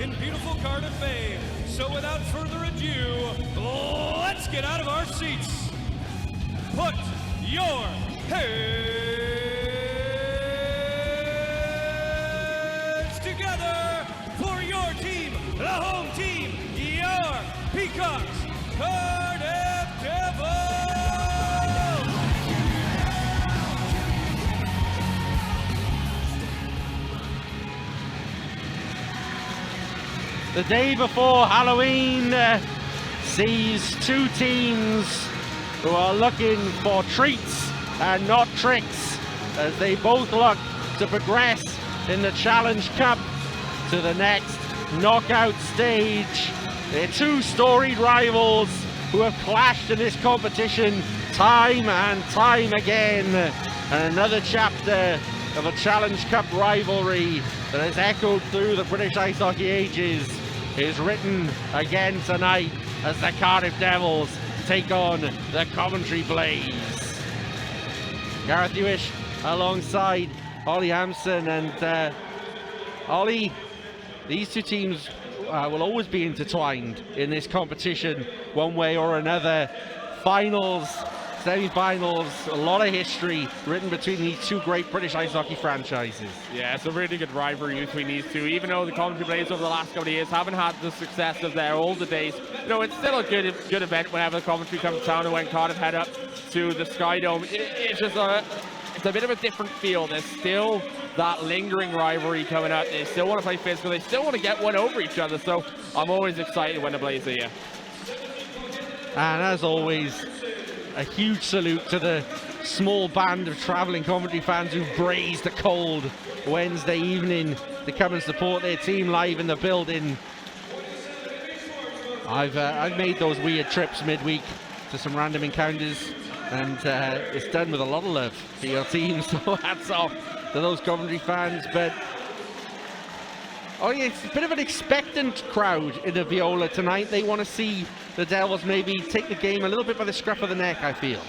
in beautiful Cardiff Bay. So without further ado, let's get out of our seats. Put your hands together for your team, the home team, your Peacocks, Cardiff Devils! The day before Halloween sees two teams who are looking for treats and not tricks as they both look to progress in the Challenge Cup to the next knockout stage. They're two storied rivals who have clashed in this competition time and time again. And another chapter of a Challenge Cup rivalry that has echoed through the British ice hockey ages is written again tonight as the Cardiff Devils take on the Coventry Blaze. Gareth Hewish alongside Ollie Hampson, and Ollie, these two teams will always be intertwined in this competition one way or another. Finals, semi-finals, a lot of history written between these two great British ice hockey franchises. Yeah, it's a really good rivalry between these two. Even though the Coventry Blaze over the last couple of years haven't had the success of their older days, you know, it's still a good event whenever the Coventry come to town, and when Cardiff head up to the Sky Dome. It's just it's a bit of a different feel. There's still that lingering rivalry coming up. They still want to play physical. They still want to get one over each other. So I'm always excited when the Blaze are here. And as always, a huge salute to the small band of travelling Coventry fans who brazed a cold Wednesday evening to come and support their team live in the building. I've made those weird trips midweek to some random encounters, and it's done with a lot of love for your team, so hats off to those Coventry fans. But yeah, it's a bit of an expectant crowd in the Viola tonight. They want to see the Devils maybe take the game a little bit by the scruff of the neck, I feel.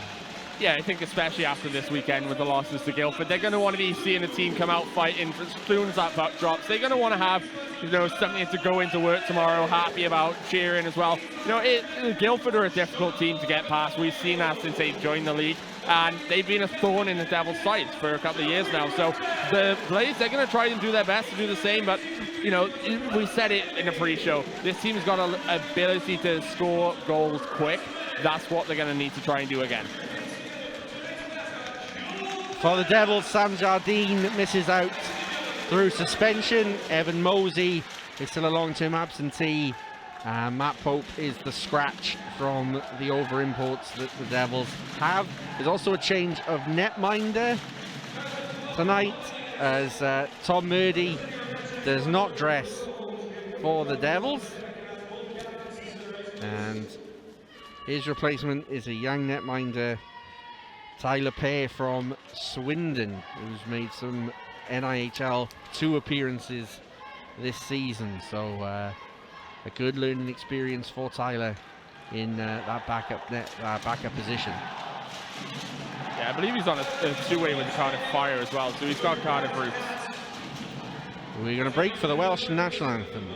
Yeah, I think especially after this weekend with the losses to Guildford, they're going to want to be seeing the team come out fighting as soon as that puck drops. They're going to want to have, you know, something to go into work tomorrow happy about, cheering as well. You know, Guildford are a difficult team to get past. We've seen that since they joined the league, and they've been a thorn in the Devils' sides for a couple of years now. So the Blaze, they're going to try and do their best to do the same, but you know, we said it in the pre-show, this team's got an ability to score goals quick. That's what they're going to need to try and do again. For the Devils, Sam Jardine misses out through suspension. Evan Mosey is still a long-term absentee. Matt Pope is the scratch from the over-imports that the Devils have. There's also a change of netminder tonight, as Tom Murdy does not dress for the Devils. And his replacement is a young netminder, Tyler Pear from Swindon, who's made some NIHL 2 appearances this season. So a good learning experience for Tyler in that backup position. Yeah, I believe he's on a two-way with the Cardiff Fire as well, so he's got Cardiff roots. We're going to break for the Welsh national anthem.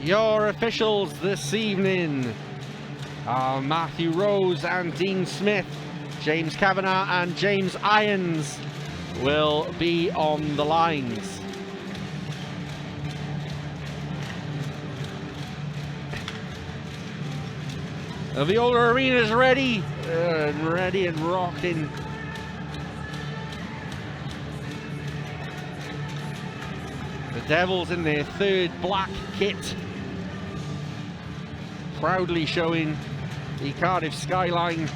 Your officials this evening are Matthew Rose and Dean Smith. James Kavanagh and James Irons will be on the lines. The Viola Arena is ready and rocking. The Devils in their third black kit, proudly showing the Cardiff skyline.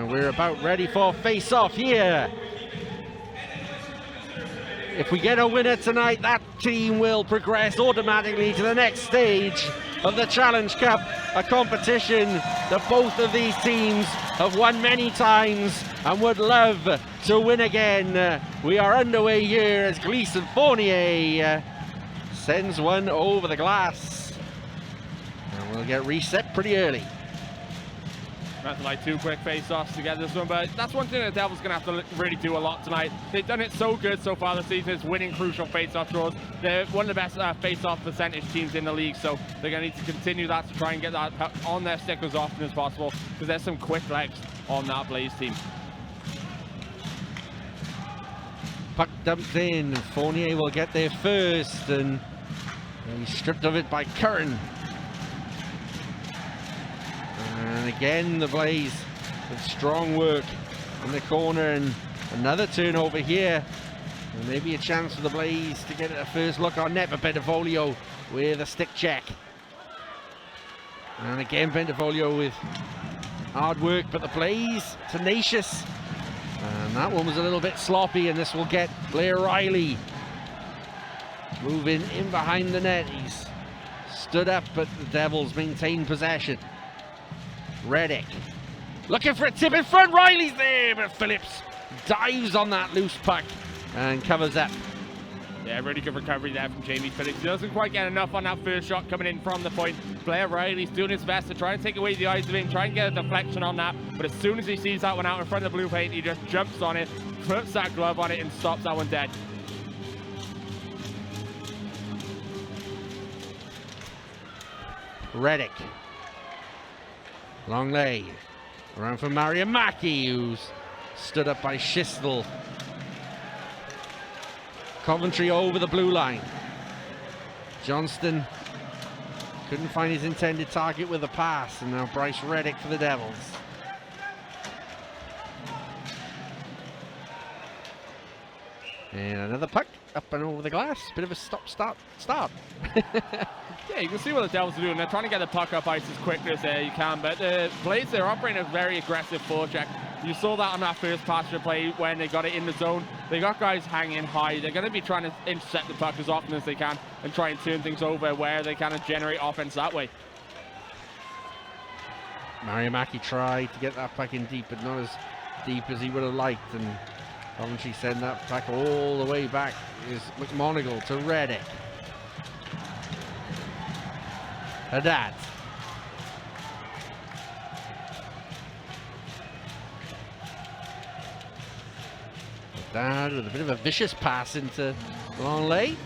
We're about ready for face-off here. If we get a winner tonight, that team will progress automatically to the next stage of the Challenge Cup, a competition that both of these teams have won many times and would love to win again. We are underway here as Gleeson Fournier sends one over the glass. And we'll get reset pretty early. Nothing like two quick face-offs to get this one, but that's one thing the Devils going to have to really do a lot tonight. They've done it so good so far this season, is winning crucial face-off draws. They're one of the best face-off percentage teams in the league, so they're going to need to continue that to try and get that on their stick as often as possible, because there's some quick legs on that Blaze team. Puck dumped in, Fournier will get there first, and he's stripped of it by Curran. And again, the Blaze with strong work in the corner, and another turnover here. And maybe a chance for the Blaze to get a first look on net, but Bentivoglio with a stick check. And again, Bentivoglio with hard work, but the Blaze tenacious. And that one was a little bit sloppy, and this will get Blair Riley moving in behind the net. He's stood up, but the Devils maintain possession. Reddick looking for a tip in front. Riley's there, but Phillips dives on that loose puck and covers up. Yeah, really good recovery there from Jamie Phillips. He doesn't quite get enough on that first shot coming in from the point. Blair Riley's doing his best to try and take away the eyes of him, try and get a deflection on that, but as soon as he sees that one out in front of the blue paint, he just jumps on it, puts that glove on it, and stops that one dead. Reddick. Long lay. Around for Mario Mackey, who's stood up by Schistel. Coventry over the blue line. Johnston couldn't find his intended target with a pass, and now Bryce Reddick for the Devils. And another puck up and over the glass. Bit of a stop. Yeah, you can see what the Devils are doing. They're trying to get the puck up ice as quickly as you can, but the Blaze, they're operating a very aggressive forecheck. You saw that on that first pass play when they got it in the zone. They got guys hanging high. They're going to be trying to intercept the puck as often as they can and try and turn things over where they kind of generate offense that way. Mario Mackey tried to get that puck in deep, but not as deep as he would have liked, and Coventry send that puck all the way back. Is McMonigal to Reddick. Haddad. Haddad with a bit of a vicious pass into Longley.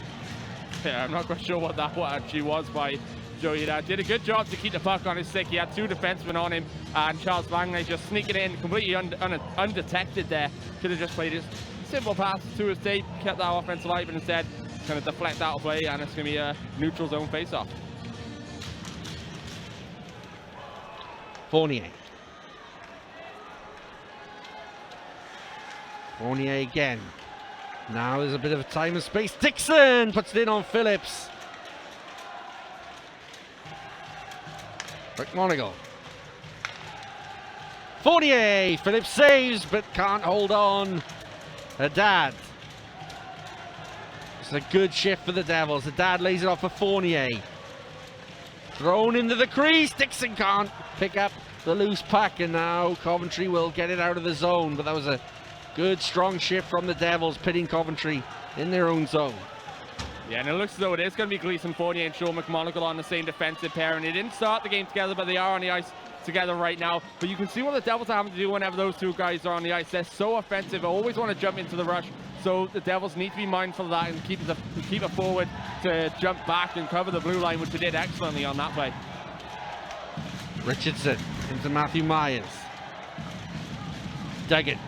Yeah, I'm not quite sure what that one actually was by Joey Haddad. Did a good job to keep the puck on his stick. He had two defensemen on him, and Charles Langley just sneaking in completely undetected there. Could have just played his simple pass to his tape, kept that offense alive, and instead kind of deflect out of play, and it's going to be a neutral zone face-off. Fournier. Fournier again. Now there's a bit of time and space. Dixon puts it in on Phillips. McMonigal. Fournier. Phillips saves but can't hold on. Haddad. It's a good shift for the Devils. Haddad lays it off for Fournier. Thrown into the crease. Dixon can't pick up the loose puck, and now Coventry will get it out of the zone, but that was a Good strong shift from the Devils, pitting Coventry in their own zone. Yeah, and it looks as though it is going to be Gleeson Fournier and Sean McMonagle on the same defensive pair, and they didn't start the game together, but they are on the ice together right now. But you can see what the Devils are having to do whenever those two guys are on the ice. They're so offensive, they always want to jump into the rush, so the Devils need to be mindful of that and keep it forward to jump back and cover the blue line, which they did excellently on that play. Richardson into Matthew Myers. Duggan.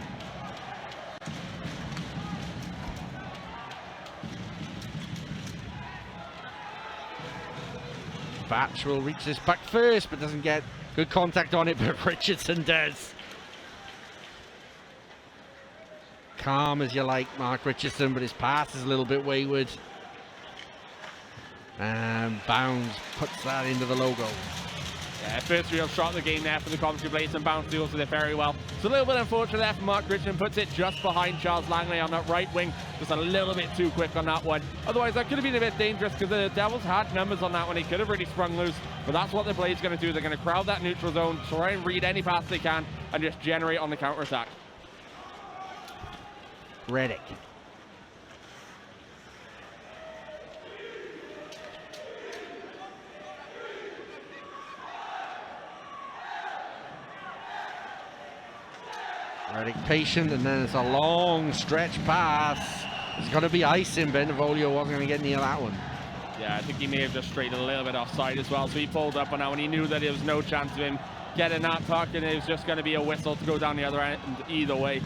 Batch will reach this puck first, but doesn't get good contact on it, but Richardson does. Calm as you like, Mark Richardson, but his pass is a little bit wayward. And Bounds puts that into the logo. Yeah, first real shot of the game there for the Coventry Blades, and Bounce deals with it very well. It's a little bit unfortunate there for Mark Richardson, puts it just behind Charles Langley on that right wing, just a little bit too quick on that one. Otherwise, that could have been a bit dangerous because the Devils had numbers on that one. They could have really sprung loose, but that's what the Blades going to do. They're going to crowd that neutral zone, try and read any pass they can, and just generate on the counter-attack. Reddick. Reddick patient, and then it's a long stretch pass. There's got to be icing. Bentivoglio wasn't going to get near that one. Yeah, I think he may have just strayed a little bit offside as well, so he pulled up on that one. He knew that there was no chance of him getting that puck, and it was just going to be a whistle to go down the other end either way.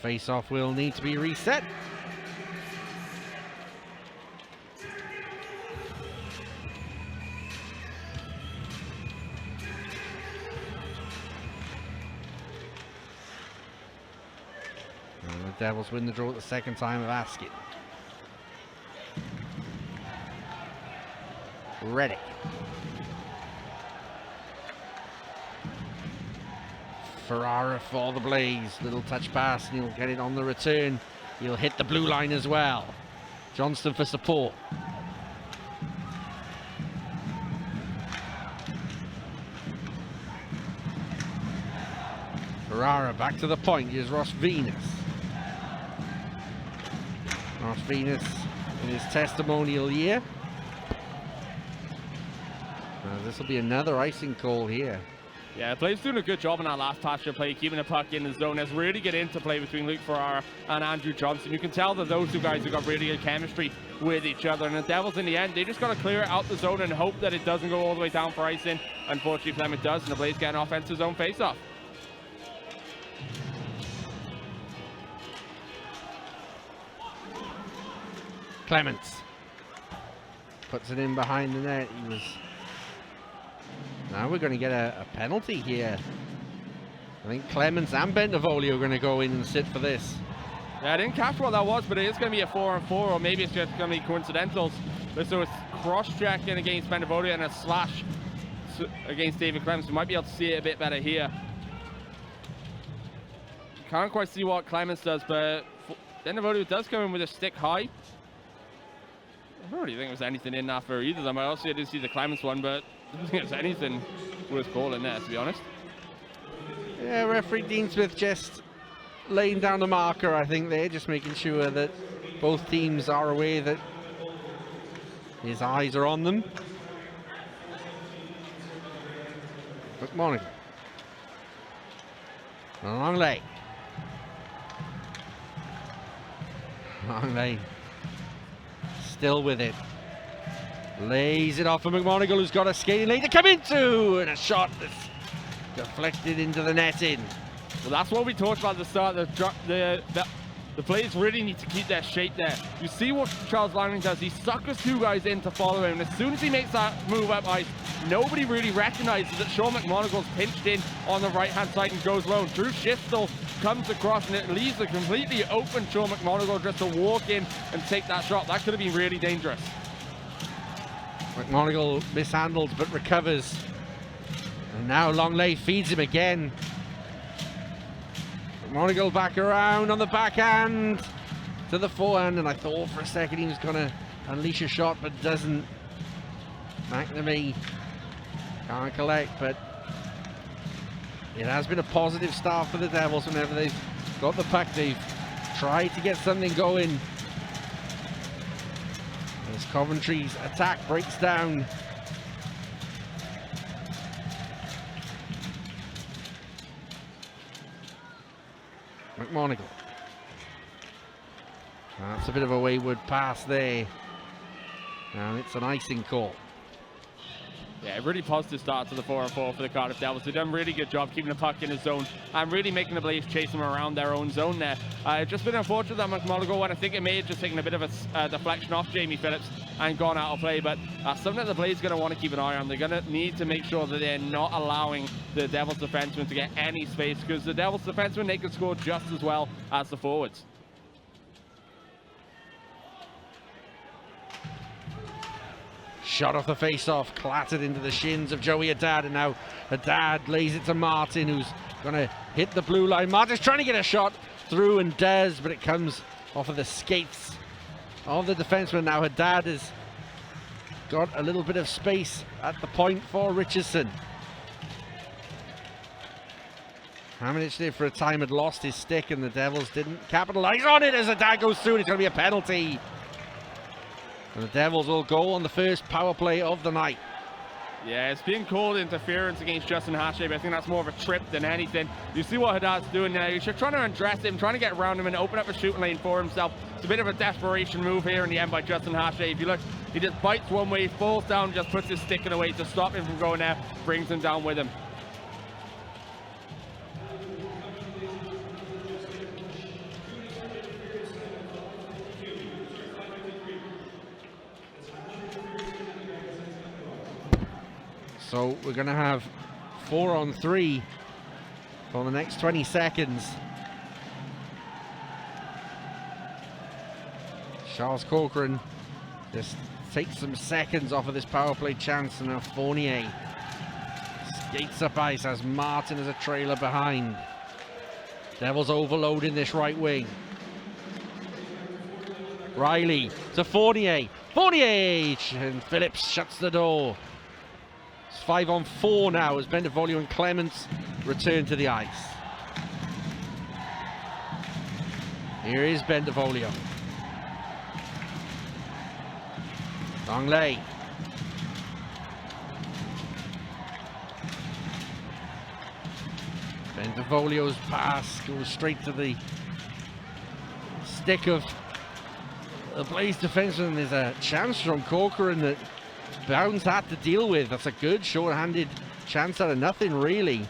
Face-off will need to be reset. And the Devils win the draw at the second time of asking. Reddick. Ferrara for the Blaze. Little touch pass, and he'll get it on the return. He'll hit the blue line as well. Johnston for support. Ferrara back to the point. Here's Ross Venus. Ross Venus in his testimonial year. This will be another icing call here. Yeah, the play's doing a good job in that last patch of play, keeping the puck in the zone. There's really good interplay between Luke Ferrara and Andrew Johnson. You can tell that those two guys have got really good chemistry with each other. And the Devils, in the end, they just got to clear it out the zone and hope that it doesn't go all the way down for icing. Unfortunately for them, it does, and the Blaze get an offensive zone face-off. Clements puts it in behind the net. Now we're going to get a penalty here. I think Clements and Bentivoglio are going to go in and sit for this. Yeah, I didn't catch what that was, but it is going to be a 4-on-4, or maybe it's just going to be coincidentals. So it's cross-checking against Bentivoglio and a slash against David Clements. We might be able to see it a bit better here. Can't quite see what Clements does, but Bentivoglio does come in with a stick high. I don't really think there's anything in that for either of them. I also did see the Clements one, but I don't think there's anything worth calling there, to be honest. Yeah, referee Dean Smith just laying down the marker, I think they're just making sure that both teams are aware that his eyes are on them. McMonagle. Long lane. Long lane. Still with it. Lays it off for McMonagle, who's got a skating lane to come into, and a shot that's deflected into the netting. Well, that's what we talked about at the start. The players really need to keep their shape there. You see what Charles Langley does. He suckers two guys in to follow him. As soon as he makes that move up ice, nobody really recognizes that Sean McMonagle's pinched in on the right-hand side and goes low. Drew Schistel comes across, and it leaves a completely open Sean McMonagle just to walk in and take that shot. That could have been really dangerous. McMonagle mishandles but recovers. And now Longley feeds him again. McMonagle back around on the backhand. to the forehand, and I thought for a second he was going to unleash a shot, but doesn't. McNamee can't collect, but it has been a positive start for the Devils. Whenever they've got the puck, they've tried to get something going. As Coventry's attack breaks down. McMonigal. That's a bit of a wayward pass there. And it's an icing call. Yeah, really positive start to the 4-on-4 for the Cardiff Devils. They've done a really good job keeping the puck in his zone and really making the Blaze chase them around their own zone there. It's just been unfortunate that McMonigal, when I think it may have just taken a bit of a deflection off Jamie Phillips and gone out of play, but that's something that the Blaze are going to want to keep an eye on. They're going to need to make sure that they're not allowing the Devils defensemen to get any space, because the Devils defensemen, they can score just as well as the forwards. Shot off the face-off, clattered into the shins of Joey Haddad, and now Haddad lays it to Martin, who's going to hit the blue line. Martin's trying to get a shot through and does, but it comes off of the skates of the defenseman. Now Haddad has got a little bit of space at the point for Richardson. Hamanich there for a time had lost his stick, and the Devils didn't capitalize on it as Haddad goes through, and it's going to be a penalty. And the Devils will go on the first power play of the night. Yeah, it's being called interference against Justin Hatchet, but I think that's more of a trip than anything. You see what Haddad's doing now. He's trying to undress him, trying to get around him and open up a shooting lane for himself. It's a bit of a desperation move here in the end by Justin Hatchet. If you look, he just bites one way, falls down, just puts his stick in a way to stop him from going there, brings him down with him. So we're going to have 4-on-3 for the next 20 seconds. Charles Corcoran just takes some seconds off of this power play chance, and now Fournier skates up ice as Martin as a trailer behind. Devils overloading this right wing. Riley to Fournier. Fournier! And Phillips shuts the door. 5-on-4 now as Bendevolio and Clements return to the ice. Here is Bendevolio. Longley. Bendevolio's pass goes straight to the stick of the Blaze defenseman. There's a chance from Corcoran that Bounds had to deal with. That's a good short-handed chance out of nothing, really.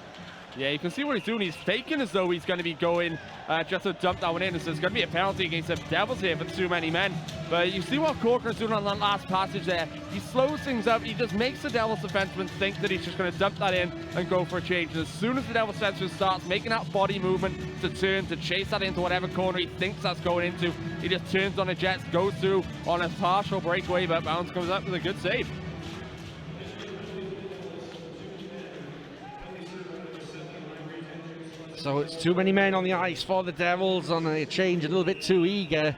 Yeah, you can see what he's doing. He's faking as though he's going to be going just to dump that one in. So there's going to be a penalty against the Devils here for too many men. But you see what Corcoran's doing on that last passage there. He slows things up. He just makes the Devils defenseman think that he's just going to dump that in and go for a change. And as soon as the Devils defenseman starts making that body movement to turn, to chase that into whatever corner he thinks that's going into, he just turns on the jets, goes through on a partial breakaway, but Bounds comes up with a good save. So it's too many men on the ice for the Devils on a change, a little bit too eager.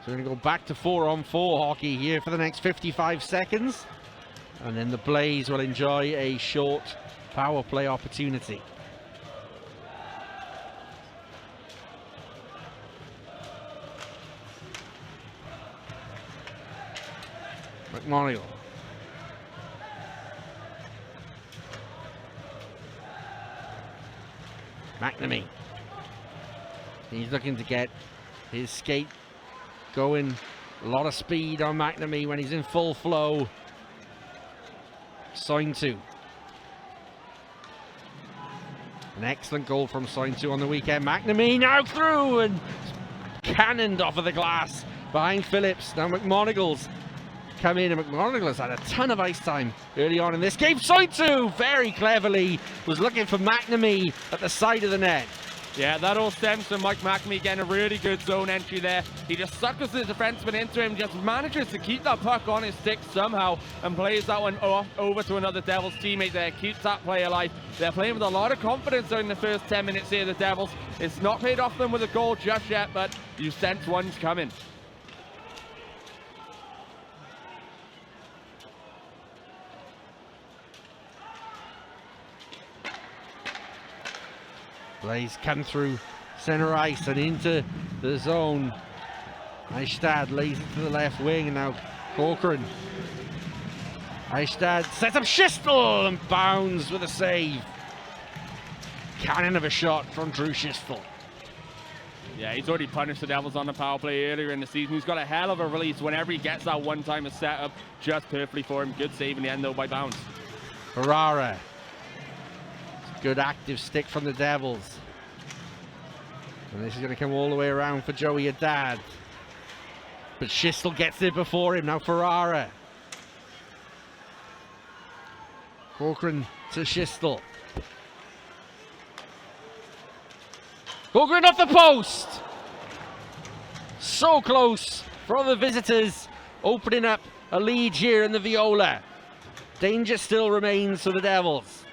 So we're going to go back to 4-on-4 hockey here for the next 55 seconds. And then the Blaze will enjoy a short power play opportunity. McMonigal. McNamee. He's looking to get his skate going. A lot of speed on McNamee when he's in full flow. Sointu. An excellent goal from Sointu on the weekend. McNamee now through and cannoned off of the glass behind Phillips. Now McMonigal's come in, and McMonigal has had a ton of ice time early on in this game. Sointu very cleverly was looking for McNamee at the side of the net. Yeah, that all stems from Mike McNamee getting a really good zone entry there. He just suckers the defenseman into him, just manages to keep that puck on his stick somehow and plays that one off over to another Devils teammate there, keeps that play alive. They're playing with a lot of confidence during the first 10 minutes here, the Devils. It's not paid off them with a goal just yet, but you sense one's coming. Blaze come through center ice and into the zone. Eistad lays it to the left wing, and now Corcoran. Eistad sets up Schistel and bounds with a save. Cannon of a shot from Drew Schistel. Yeah, he's already punished the Devils on the power play earlier in the season. He's got a hell of a release whenever he gets that one-timer set up just perfectly for him. Good save in the end though by Bounds. Ferrara. Good active stick from the Devils. And this is going to come all the way around for Joey Haddad. But Schistel gets it before him. Now Ferrara. Corcoran to Schistel. Corcoran off the post. So close for the visitors, opening up a lead here in the Viola. Danger still remains for the Devils.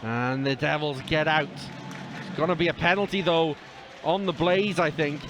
And the Devils get out. It's going to be a penalty though on the Blaze, I think.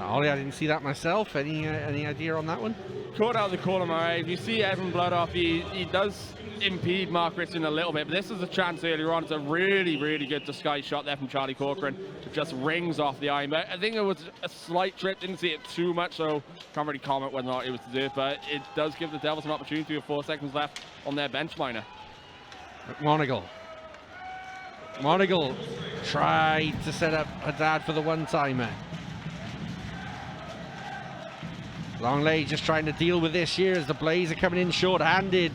Ollie, I didn't see that myself. Any idea on that one? Caught out the corner of my eye. If you see Evan Blood off, he does impede Mark Richardson a little bit, but this is a chance earlier on. It's a really, really good disguise shot there from Charlie Corcoran. It just rings off the eye, but I think it was a slight trip. Didn't see it too much, so can't really comment whether or not it was deserved, but it does give the Devils an opportunity with 4 seconds left on their bench liner. McMonagle. McMonagle tried to set up Haddad for the one-timer. Longley just trying to deal with this here as the Blaze are coming in short-handed.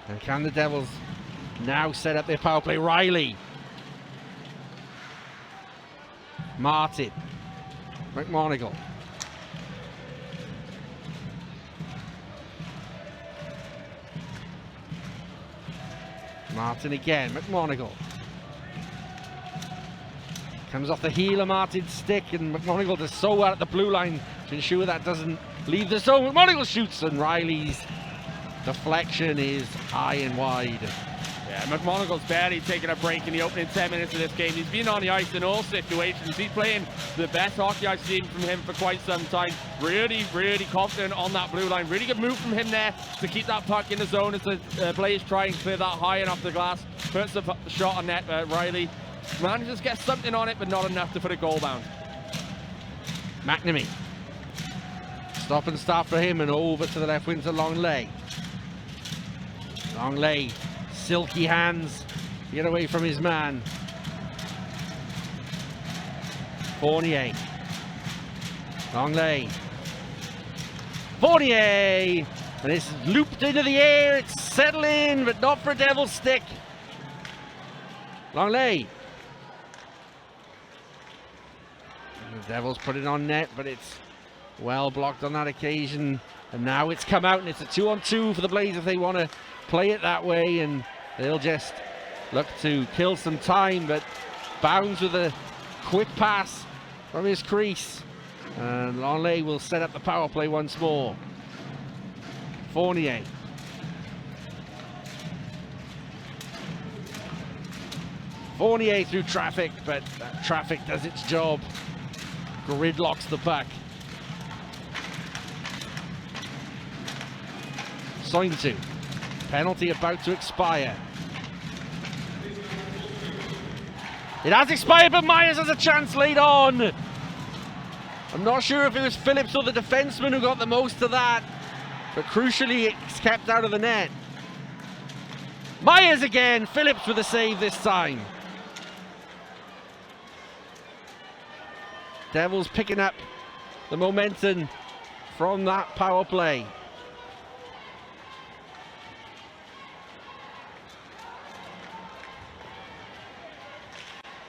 And can the Devils now set up their power play? Riley. Martin. McMonagle. Martin again. McMonagle. Comes off the heel of Martin's stick, and McMonagle does so well at the blue line to ensure that doesn't leave the zone. McMonagle shoots, and Riley's deflection is high and wide. Yeah, McMonagle's barely taking a break in the opening 10 minutes of this game. He's been on the ice in all situations. He's playing the best hockey I've seen from him for quite some time. Really, really confident on that blue line. Really good move from him there to keep that puck in the zone as the Blaze try and clear that high and off the glass. Puts the shot on net, but Riley manages to get something on it, but not enough to put a goal down. McNamee. Stop and start for him, and over to the left wing to Longley. Longley, silky hands to get away from his man. Fournier. Longley. Fournier! And it's looped into the air, it's settling, but not for a Devil's stick. Longley. The Devils put it on net, but it's well blocked on that occasion. And now it's come out, and it's a 2-on-2 for the Blaze if they want to play it that way, and they'll just look to kill some time. But Bounds with a quick pass from his crease, and Longley will set up the power play once more. Fournier. Fournier through traffic, but that traffic does its job. Gridlocks the puck. Sointu. Penalty about to expire. It has expired, but Myers has a chance late on. I'm not sure if it was Phillips or the defenseman who got the most of that, but crucially it's kept out of the net. Myers again, Phillips with a save this time. Devils picking up the momentum from that power play.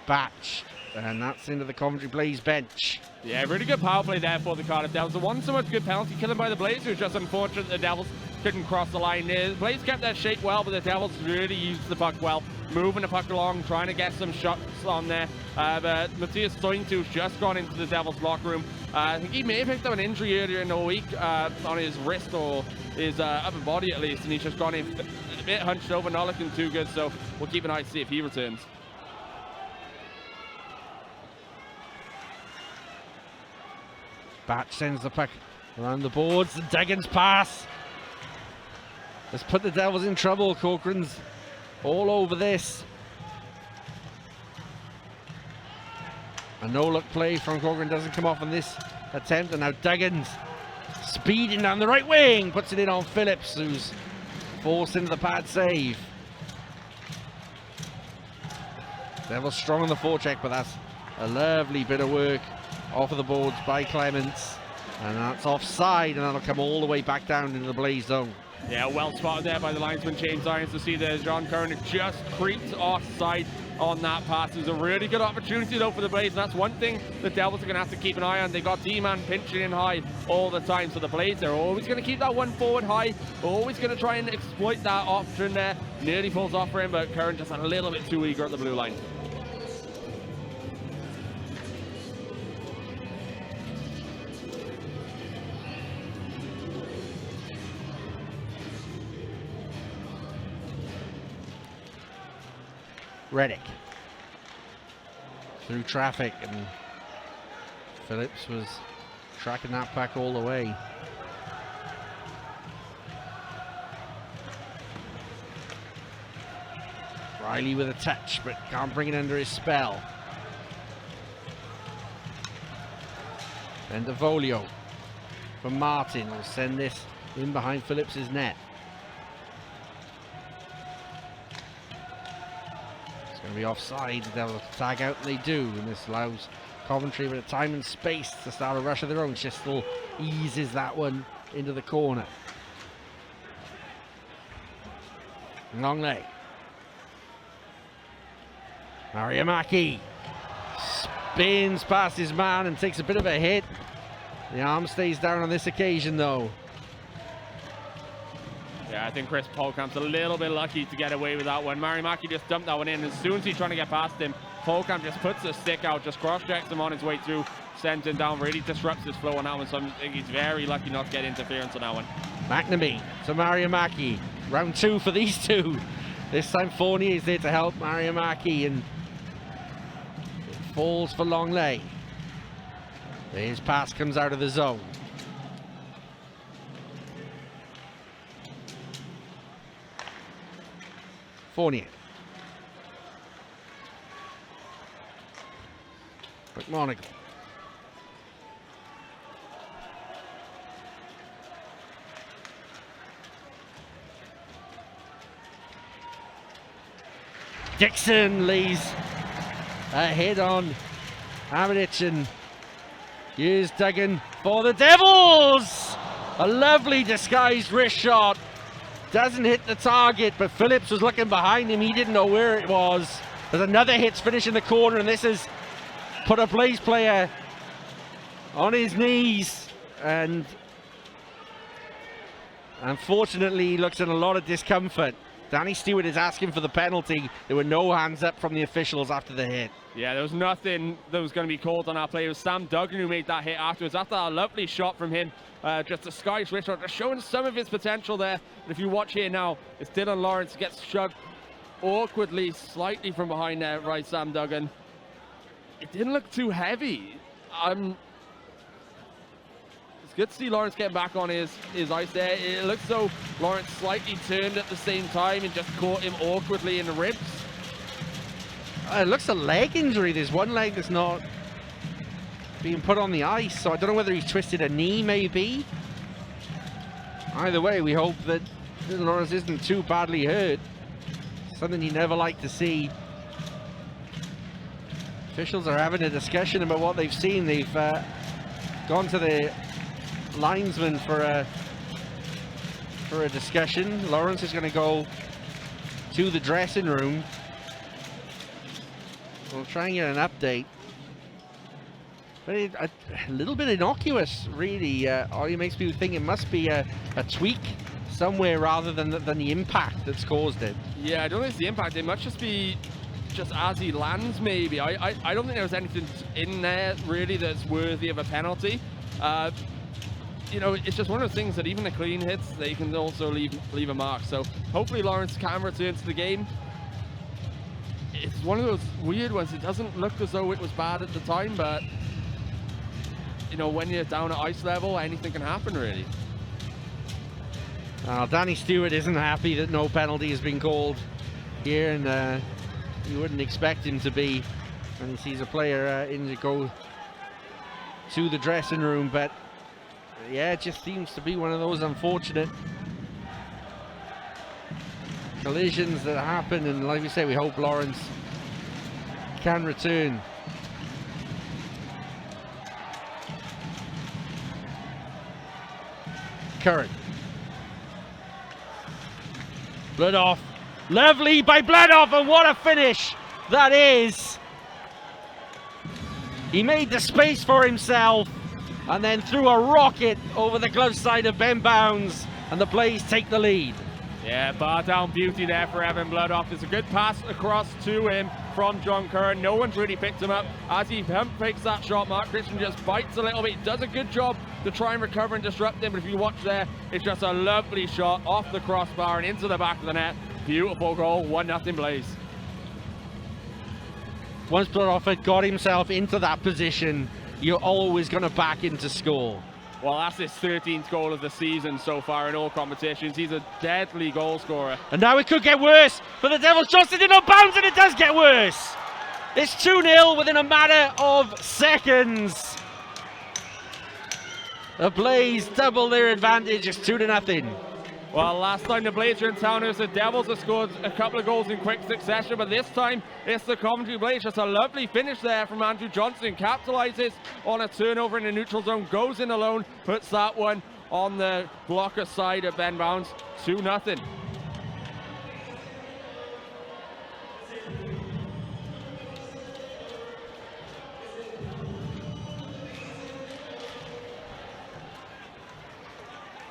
Batch, and that's into the Coventry Blaze bench. Yeah, really good power play there for the Cardiff Devils. The one so much good penalty killing by the Blaze. It was just unfortunate the Devils couldn't cross the line there. The Blaze kept their shape well, but the Devils really used the puck well, moving the puck along, trying to get some shots on there. But Matthias Stointu's just gone into the Devils locker room. I think he may have picked up an injury earlier in the week on his wrist or his upper body at least, and he's just gone in a bit hunched over, not looking too good, so we'll keep an eye to see if he returns. Batch sends the puck around the boards, and Duggan's pass. Let's put the Devils in trouble. Corcoran's all over this. A no-look play from Corcoran doesn't come off on this attempt, and now Duggan's speeding down the right wing, puts it in on Phillips, who's forced into the pad save. Devils strong on the forecheck, but that's a lovely bit of work off of the boards by Clements, and that's offside, and that'll come all the way back down into the Blaze zone. Yeah, well spotted there by the linesman James Irons to see that John Curran just creeped offside on that pass. It was a really good opportunity though for the Blaze, and that's one thing the Devils are going to have to keep an eye on. They got D-man pinching in high all the time, so the Blaze are always going to keep that one forward high, always going to try and exploit that option there. Nearly falls off for him, but Curran just a little bit too eager at the blue line. Reddick through traffic, and Phillips was tracking that puck all the way. Riley with a touch, but can't bring it under his spell. Then DeVolio from Martin will send this in behind Phillips's net. Going to be offside. The Devils tag out, and they do, and this allows Coventry a bit of time and space to start a rush of their own. Chistel eases that one into the corner. Longley. Mariamaki spins past his man and takes a bit of a hit. The arm stays down on this occasion though. Yeah, I think Chris Polkamp's a little bit lucky to get away with that one. Mariamaki just dumped that one in. As soon as he's trying to get past him, Polkamp just puts the stick out, just cross-checks him on his way through, sends him down, really disrupts his flow on that one, so I think he's very lucky not to get interference on that one. McNamee to Mariamaki. Round two for these two. This time Fournier is there to help Mariamaki, and it falls for Longley. His pass comes out of the zone. Fournier. McMonagle. Dixon lays a hit on Amadich, and here's Duggan for the Devils. A lovely disguised wrist shot. Doesn't hit the target, but Phillips was looking behind him. He didn't know where it was. There's another hit's finish in the corner, and this has put a Blaze player on his knees, and unfortunately he looks in a lot of discomfort. Danny Stewart is asking for the penalty. There were no hands up from the officials after the hit. Yeah, there was nothing that was going to be called on that play. It was Sam Duggan who made that hit afterwards. After a lovely shot from him, just a Scottish wrist shot, just showing some of his potential there. But if you watch here now, it's Dylan Lawrence gets shoved awkwardly, slightly from behind there, right, Sam Duggan. It didn't look too heavy. It's good to see Lawrence getting back on his ice there. It looks so Lawrence slightly turned at the same time and just caught him awkwardly in the ribs. It looks a leg injury. There's one leg that's not being put on the ice, so I don't know whether he's twisted a knee, maybe. Either way, we hope that Lawrence isn't too badly hurt. Something you never like to see. Officials are having a discussion about what they've seen. They've gone to the linesman for a discussion. Lawrence is going to go to the dressing room. we'll try and get an update. But a little bit innocuous, really. Ollie makes me think it must be a tweak somewhere rather than the impact that's caused it. Yeah, I don't think it's the impact. It must just be just as he lands, maybe. I don't think there was anything in there really that's worthy of a penalty. You know, it's just one of those things that even the clean hits, they can also leave a mark. So hopefully Lawrence can return to the game. It's one of those weird ones. It doesn't look as though it was bad at the time, but you know, when you're down at ice level, anything can happen, really. Danny Stewart isn't happy that no penalty has been called here, and you wouldn't expect him to be when he sees a player in to go to the dressing room. But yeah, it just seems to be one of those unfortunate collisions that happen, and like we say, we hope Lawrence can return. Curran. Bloodoff. Lovely by Bloodoff, and what a finish that is. He made the space for himself and then threw a rocket over the glove side of Ben Bounds, and the Blaze take the lead. Yeah, bar down beauty there for Evan Bloodoff. It's a good pass across to him from John Curran. No one's really picked him up. As he takes that shot, Mark Christian just bites a little bit. He does a good job to try and recover and disrupt him, but if you watch there, it's just a lovely shot off the crossbar and into the back of the net. Beautiful goal, 1-0 Blaze. Once Bloodoff had got himself into that position, you're always going to back him to score. Well, that's his 13th goal of the season so far in all competitions. He's a deadly goal scorer. And now it could get worse for the Devils. Johnston in on bounds, and it does get worse. It's 2-0 within a matter of seconds. The Blaze double their advantage. It's 2-0. Well, last time the Blaze were in town, it was the Devils that scored a couple of goals in quick succession, but this time it's the Coventry Blaze. Just a lovely finish there from Andrew Johnston. Capitalizes on a turnover in the neutral zone, goes in alone, puts that one on the blocker side of Ben Bounds. 2-0.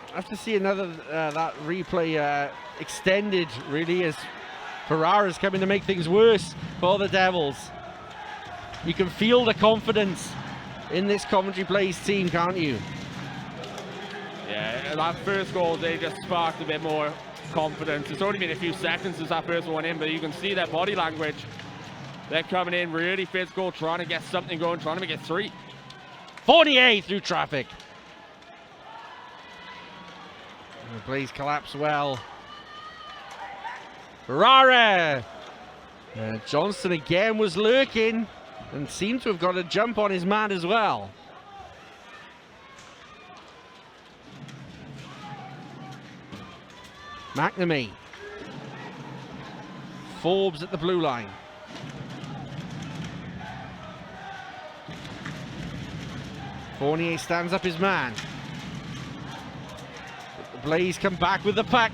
I have to see another that replay extended, really, as Ferrara's coming to make things worse for the Devils. You can feel the confidence in this Coventry Blaze team, can't you? Yeah, that first goal, they just sparked a bit more confidence. It's only been a few seconds since that first one in, but you can see their body language. They're coming in really physical, trying to get something going, trying to make it 3. Fournier through traffic. The Blaze collapse well. Ferrara! Johnston again was lurking and seemed to have got a jump on his man as well. McNamee. Forbes at the blue line. Fournier stands up his man. Blaze come back with the puck.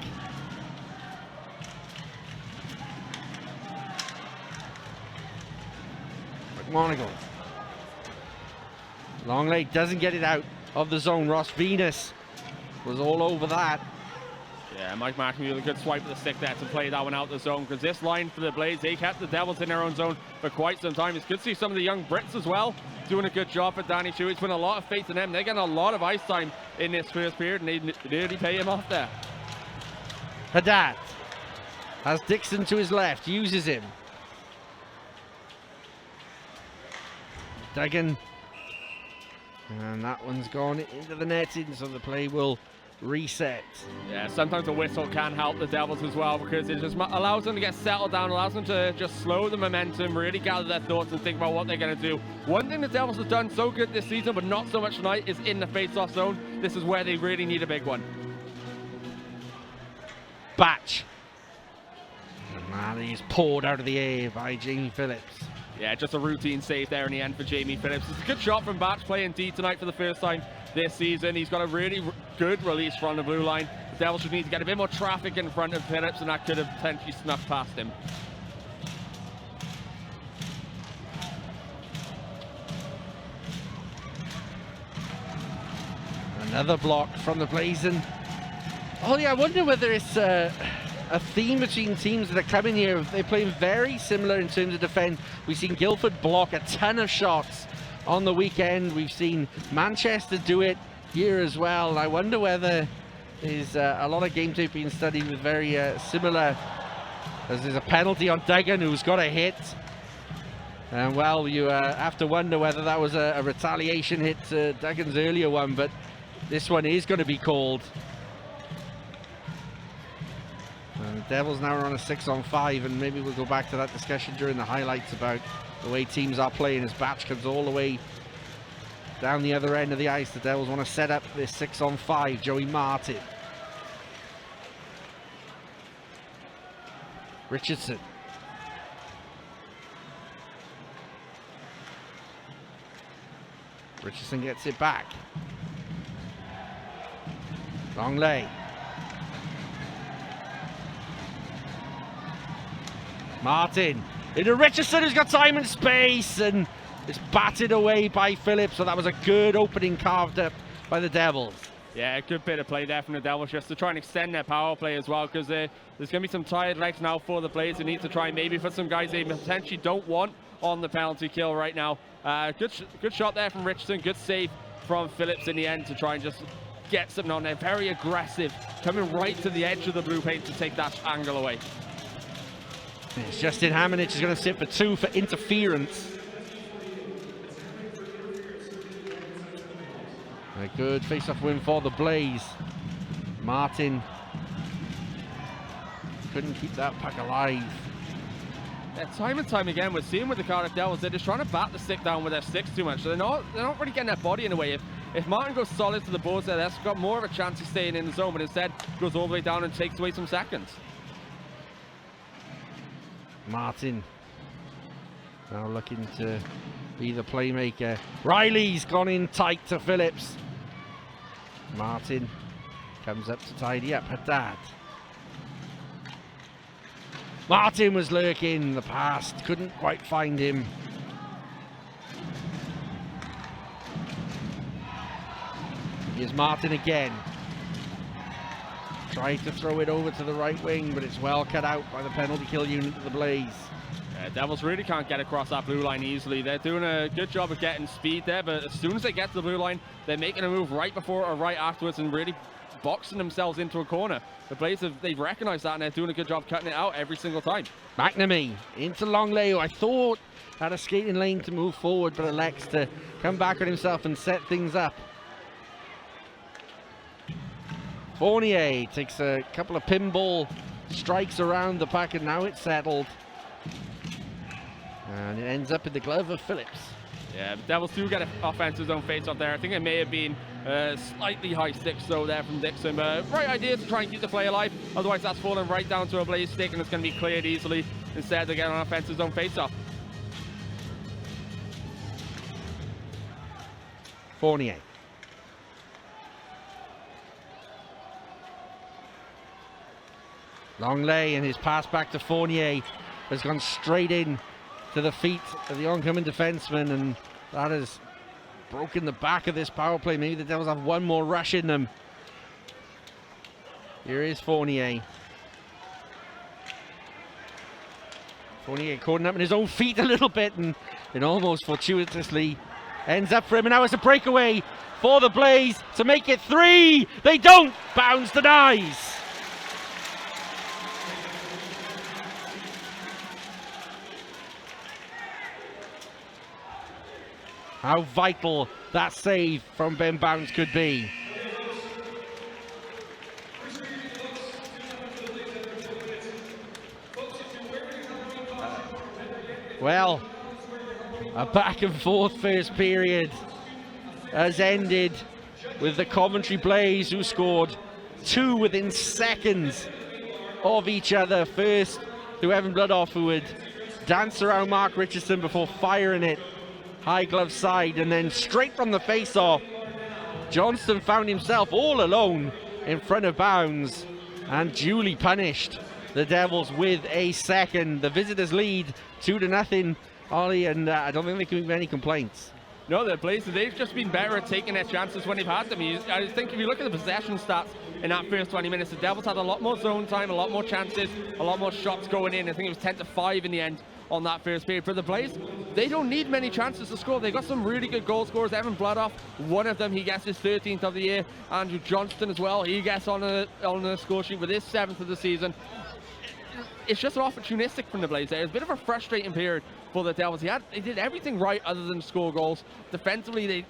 McMonagle. Longleg doesn't get it out of the zone. Ross Venus was all over that. Yeah, Mike McNamee with a good swipe of the stick there to play that one out the zone, because this line for the Blaze, they kept the Devils in their own zone for quite some time. It's good to see some of the young Brits as well doing a good job for Danny Stewart. It's been a lot of faith in them. They're getting a lot of ice time in this first period, and they nearly pay him off there. Haddad has Dixon to his left, uses him. Duggan. And that one's gone into the netting, so the play will reset. Yeah, sometimes a whistle can help the Devils as well, because it just allows them to get settled down, allows them to just slow the momentum, really gather their thoughts and think about what they're going to do. One thing the Devils have done so good this season, but not so much tonight, is in the face-off zone. This is where they really need a big one. Batch. And he's poured out of the air by Jamie Phillips. Yeah, just a routine save there in the end for Jamie Phillips. It's a good shot from Batch, playing D tonight for the first time this season. He's got a really good release from the blue line. The Devils should need to get a bit more traffic in front of Phillips, and that could have potentially snuck past him. Another block from the Blazon. Oh yeah, I wonder whether it's a theme between teams that are coming here. They're playing very similar in terms of defence. We've seen Guildford block a ton of shots on the weekend. We've seen Manchester do it here as well. And I wonder whether there's a lot of game tape being studied with very similar, as there's a penalty on Duggan who's got a hit. And well, you have to wonder whether that was a retaliation hit to Duggan's earlier one, but this one is going to be called. And the Devils now are on a 6-on-5, and maybe we'll go back to that discussion during the highlights about the way teams are playing as Batch comes all the way down the other end of the ice. The Devils want to set up this 6-on-5. Joey Martin. Richardson. Richardson gets it back. Longley. Martin into Richardson, who's got time and space, and it's batted away by Phillips. So that was a good opening carved up by the Devils. Yeah, a good bit of play there from the Devils, just to try and extend their power play as well, because there's going to be some tired legs now for the players who need to try and maybe put some guys they potentially don't want on the penalty kill right now. Good shot there from Richardson, good save from Phillips in the end to try and just get something on there. Very aggressive, coming right to the edge of the blue paint to take that angle away. It's Justin Hamanich is going to sit for 2 for interference. A good face-off win for the Blaze. Martin couldn't keep that puck alive. Yeah, time and time again, we're seeing with the Cardiff Devils, they're just trying to bat the stick down with their sticks too much. So they're not really getting their body in the way. If Martin goes solid to the boards there, that's got more of a chance of staying in the zone, but instead goes all the way down and takes away some seconds. Martin now looking to be the playmaker. Riley's gone in tight to Phillips. Martin comes up to tidy up Haddad. Martin was lurking the pass, couldn't quite find him. Here's Martin again. Tried to throw it over to the right wing, but it's well cut out by the penalty kill unit of the Blaze. Devils really can't get across that blue line easily. They're doing a good job of getting speed there, but as soon as they get to the blue line, they're making a move right before or right afterwards and really boxing themselves into a corner. The Blaze, they've recognized that and they're doing a good job cutting it out every single time. McNamee into Longley, who I thought had a skating lane to move forward, but elects to come back on himself and set things up. Fournier takes a couple of pinball strikes around the puck, and now it's settled. And it ends up in the glove of Phillips. Yeah, the Devils do get an offensive zone face-off there. I think it may have been slightly high sticks though there from Dixon, but right idea to try and keep the play alive. Otherwise that's falling right down to a Blaze stick and it's going to be cleared easily. Instead they get an offensive zone face-off. Fournier. Longley, and his pass back to Fournier has gone straight in to the feet of the oncoming defenseman, and that has broken the back of this power play. Maybe the Devils have one more rush in them. Here is Fournier. Fournier caught up in his own feet a little bit, and it almost fortuitously ends up for him. And now it's a breakaway for the Blaze to make it 3. They don't. Bounds denies. How vital that save from Ben Bounds could be. Well, a back and forth first period has ended with the Coventry Blaze, who scored 2 within seconds of each other. First to Evan Bloodoff, who would dance around Mark Richardson before firing it high glove side, and then straight from the face-off, Johnston found himself all alone in front of Bounds and duly punished the Devils with a second. The visitors lead 2-0, Ollie, and I don't think there can be many complaints. No, the Blazers, they've just been better at taking their chances when they've had them. I think if you look at the possession stats in that first 20 minutes, the Devils had a lot more zone time, a lot more chances, a lot more shots going in. I think it was 10-5 in the end on that first period. For the Blazers, they don't need many chances to score. They've got some really good goal scorers. Evan Bloodoff, one of them, he gets his 13th of the year. Andrew Johnston as well, he gets on the score sheet with his 7th of the season. It's just opportunistic from the Blazers. It was a bit of a frustrating period for the Devils. They did everything right other than score goals. Defensively, they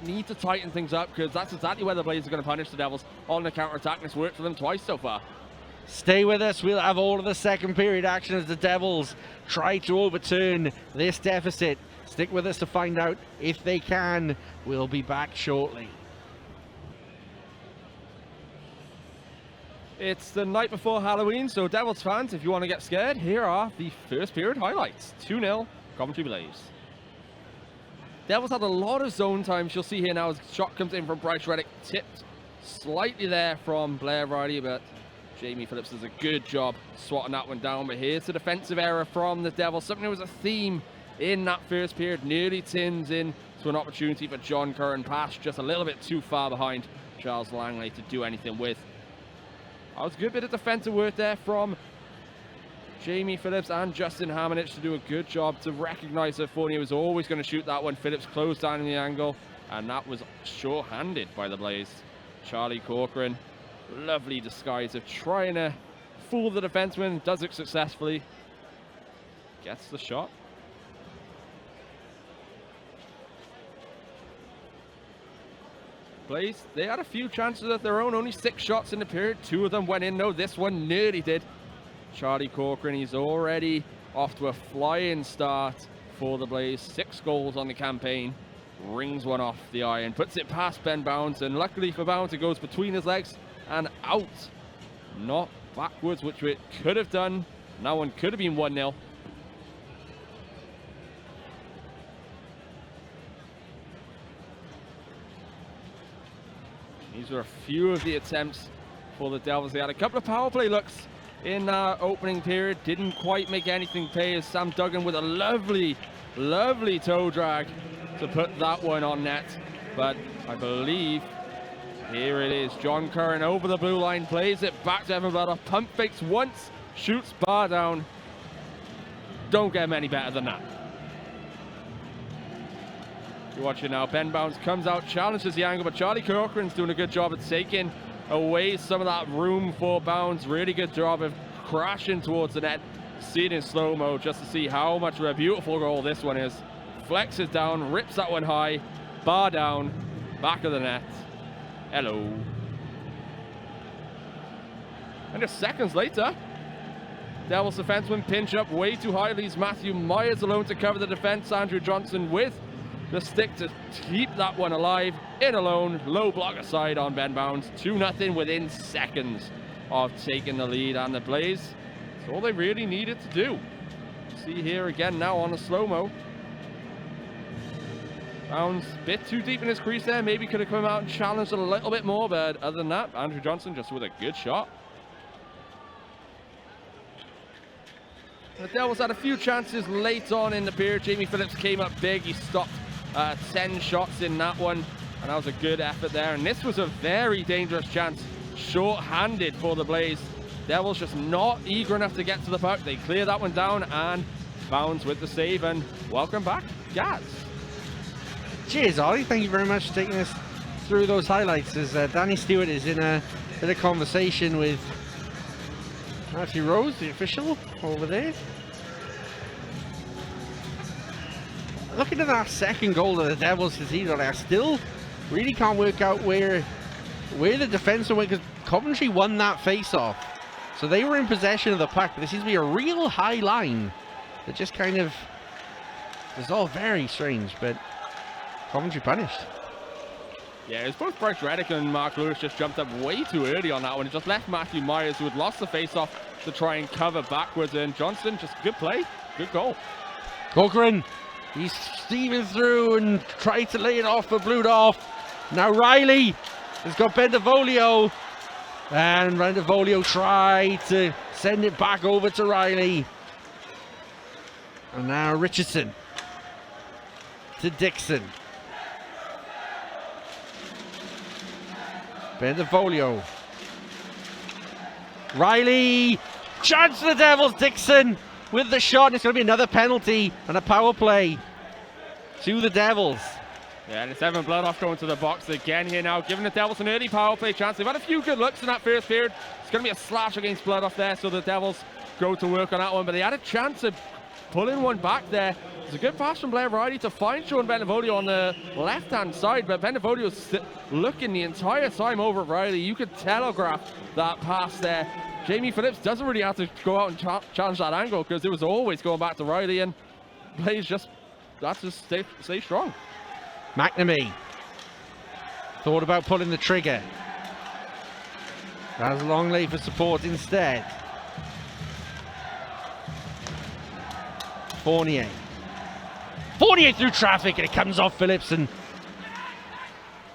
need to tighten things up, because that's exactly where the Blazers are going to punish the Devils on the counter-attack, and it's worked for them twice so far. Stay with us. We'll have all of the second period action as the Devils try to overturn this deficit. Stick with us to find out if they can. We'll be back shortly. It's the night before Halloween, so Devils fans, if you want to get scared, here are the first period highlights. 2-0, Coventry Blaze. Devils had a lot of zone times. You'll see here now as shot comes in from Bryce Reddick, tipped slightly there from Blair Riley, but Jamie Phillips does a good job swatting that one down. But here's the defensive error from the Devils. Something that was a theme in that first period, nearly turns into an opportunity for John Curran. Pass just a little bit too far behind Charles Langley to do anything with. That was a good bit of defensive work there from Jamie Phillips and Justin Hamanich to do a good job to recognize that Fournier was always going to shoot that one. Phillips closed down in the angle, and that was sure-handed by the Blaze. Charlie Corcoran, lovely disguise of trying to fool the defenseman, does it successfully. Gets the shot. Blaze, they had a few chances of their own, only 6 shots in the period. 2 of them went in, though. This one nearly did. Charlie Corcoran, he's already off to a flying start for the Blaze. 6 goals on the campaign. Rings one off the iron, puts it past Ben Bounds, and luckily for Bounds, it goes between his legs and out. Not backwards, which it could have done. That one could have been 1-0. These are a few of the attempts for the Devils. They had a couple of power play looks in that opening period. Didn't quite make anything pay, as Sam Duggan with a lovely, lovely toe drag to put that one on net. But I believe here it is. John Curran over the blue line, plays it back to Evan Bloodoff. Pump fakes once, shoots bar down. Don't get many better than that. You're watching now. Ben Bounds comes out, challenges the angle, but Charlie Corcoran's doing a good job at taking away some of that room for Bounds. Really good job of crashing towards the net. See it in slow-mo just to see how much of a beautiful goal this one is. Flexes down, rips that one high, bar down, back of the net. Hello. And just seconds later, Devils defenseman pinch up way too high, leaves Matthew Myers alone to cover the defense. Andrew Johnson with the stick to keep that one alive, in alone, low block aside on Ben Bounds. 2-0 within seconds of taking the lead, and the Blaze, that's all they really needed to do. See here again now on the slow-mo. Bounds a bit too deep in his crease there, maybe could have come out and challenged a little bit more, but other than that, Andrew Johnson just with a good shot. The Devils had a few chances late on in the period. Jamie Phillips came up big, he stopped 10 shots in that one, and that was a good effort there. And this was a very dangerous chance, short-handed for the Blaze. Devils just not eager enough to get to the puck. They clear that one down, and Bounds with the save, and welcome back, Gaz. Cheers, Ollie. Thank you very much for taking us through those highlights, as Danny Stewart is in a bit of conversation with Matthew Rose, the official, over there. Looking at that second goal that the Devils conceded, I still really can't work out where the defense went, because Coventry won that face-off. So they were in possession of the puck, but there seems to be a real high line that just kind of, it's all very strange, but Coventry punished. Yeah, it was both Bryce Reddick and Mark Lewis just jumped up way too early on that one. It just left Matthew Myers, who had lost the face-off, to try and cover backwards, and Johnston, just good play, good goal. Corcoran, he's steaming through and tried to lay it off for Bloodoff. Now Riley has got Bendevolio, and Bendevolio tried to send it back over to Riley. And now Richardson to Dixon. Bendevolio. Riley. Chance for the Devils. Dixon with the shot. It's going to be another penalty and a power play to the Devils. Yeah, and it's Evan Bloodoff going to the box again here now, giving the Devils an early power play chance. They've had a few good looks in that first period. It's going to be a slash against Bloodoff there, so the Devils go to work on that one. But they had a chance of pulling one back there. It's a good pass from Blair Riley to find Sean Bendevolio on the left-hand side, but Bendevolio's looking the entire time over at Riley. You could telegraph that pass there. Jamie Phillips doesn't really have to go out and challenge that angle because it was always going back to Riley, and Blaze just stay strong. McNamee thought about pulling the trigger. Has Longley for support instead. Fournier through traffic, and it comes off Phillips and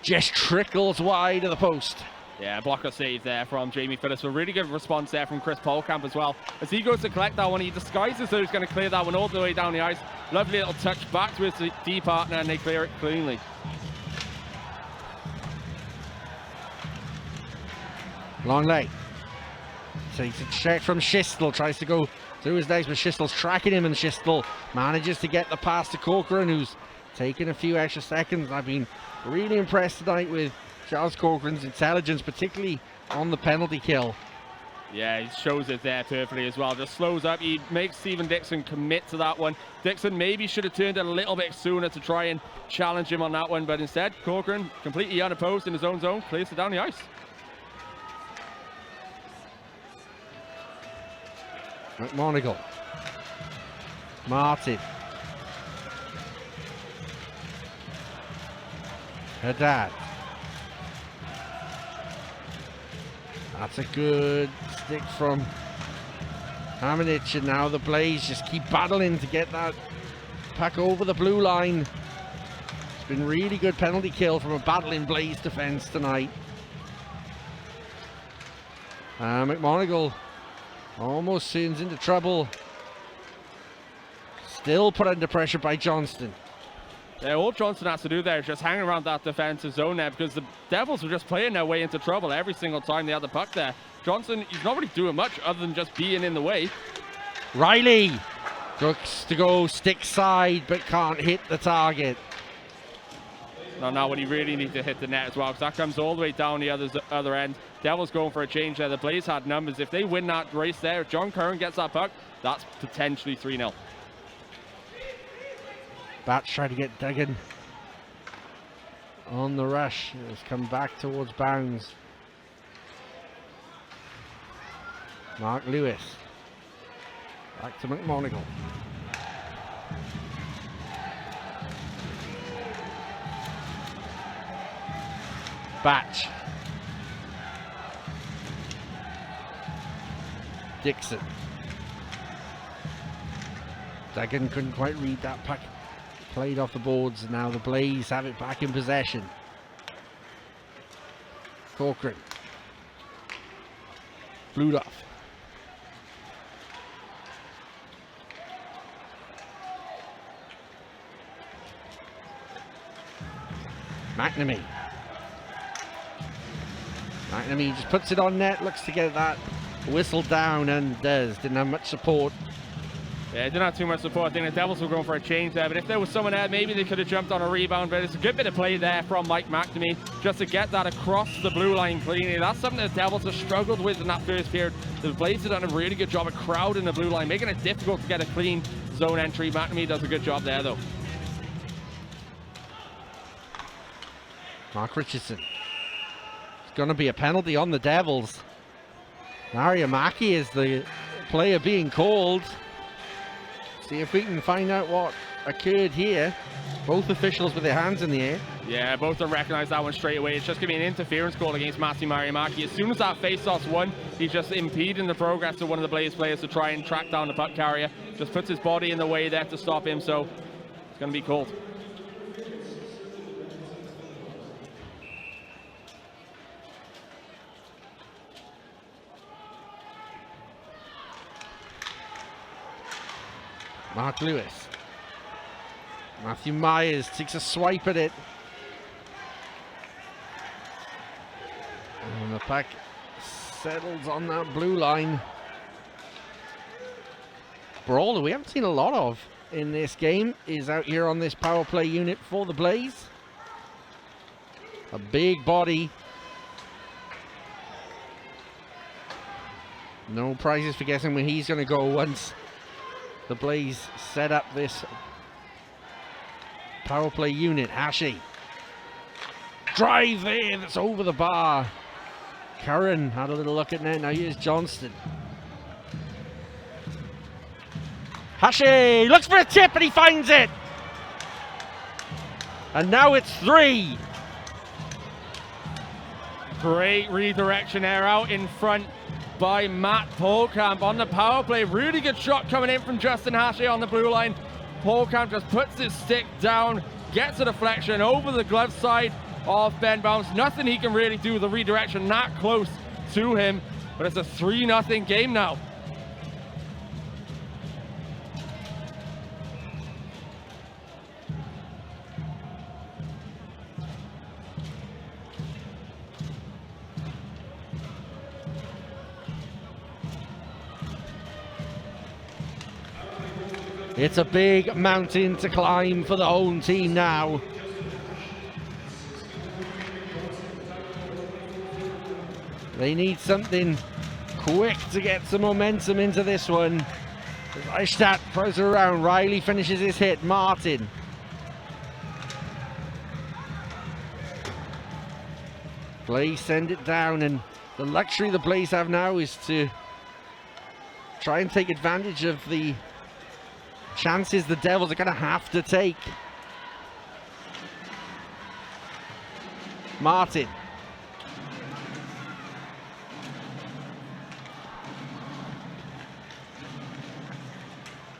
just trickles wide of the post. Yeah, blocker save there from Jamie Phillips. A really good response there from Chris Polkamp as well. As he goes to collect that one, he disguises that he's going to clear that one all the way down the ice. Lovely little touch back to his D partner, and they clear it cleanly. Longley takes a check from Schistel, tries to go through his legs, but Schistel's tracking him, and Schistel manages to get the pass to Corcoran, who's taken a few extra seconds. I've been really impressed tonight with Charles Corcoran's intelligence, particularly on the penalty kill. Yeah, he shows it there perfectly as well. Just slows up. He makes Stephen Dixon commit to that one. Dixon maybe should have turned it a little bit sooner to try and challenge him on that one, but instead, Corcoran, completely unopposed in his own zone, clears it down the ice. McMonigal. Martin. Haddad. That's a good stick from Hamanich, and now the Blaze just keep battling to get that puck over the blue line. It's been really good penalty kill from a battling Blaze defense tonight. McMonigal almost sends into trouble. Still put under pressure by Johnston. Yeah, all Johnston has to do there is just hang around that defensive zone there, because the Devils were just playing their way into trouble every single time they had the puck there. Johnston, he's not really doing much other than just being in the way. Riley looks to go stick side but can't hit the target. Now when he really needs to hit the net as well, because that comes all the way down the other end. Devils going for a change there. The Blaze had numbers. If they win that race there, if John Curran gets that puck, that's potentially 3-0. Bats trying to get Duggan on the rush. It's come back towards bounds. Mark Lewis. Back to McMonigal. Batch. Dixon. Duggan couldn't quite read that puck. Played off the boards, and now the Blaze have it back in possession. Corcoran. Bloodoff. McNamee. McNamee just puts it on net, looks to get that whistle down, and does. Didn't have much support. Yeah, didn't have too much support. I think the Devils were going for a change there, but if there was someone there, maybe they could have jumped on a rebound. But it's a good bit of play there from Mike McNamee just to get that across the blue line cleanly. That's something the Devils have struggled with in that first period. The Blades have done a really good job of crowding the blue line, making it difficult to get a clean zone entry. McNamee does a good job there, though. Mark Richardson. It's going to be a penalty on the Devils. Mario Maki is the player being called. See if we can find out what occurred here. Both officials with their hands in the air. Yeah, both don't recognize that one straight away. It's just going to be an interference call against Matthew Mariamaki. As soon as that face-off's won, he's just impeding the progress of one of the Blaze players to try and track down the puck carrier. Just puts his body in the way there to stop him, so it's going to be called. Mark Lewis. Matthew Myers takes a swipe at it. And the puck settles on that blue line. Brawler we haven't seen a lot of in this game is out here on this power play unit for the Blaze. A big body. No prizes for guessing where he's going to go once the Blaze set up this power play unit. Hashi. Drive there, that's over the bar. Curran had a little look at net. Now here's Johnston. Hashi looks for a tip and he finds it. And now it's 3. Great redirection there out in front by Matt Polkamp on the power play. Really good shot coming in from Justin Hashi on the blue line. Polkamp just puts his stick down, gets a deflection over the glove side of Ben Bounce. Nothing he can really do with the redirection that close to him, but it's a 3-0 game now. It's a big mountain to climb for the home team now. They need something quick to get some momentum into this one. Reichstadt throws it around. Riley finishes his hit. Martin. Blaze send it down, and the luxury the Blaze have now is to try and take advantage of the chances the Devils are going to have to take. Martin.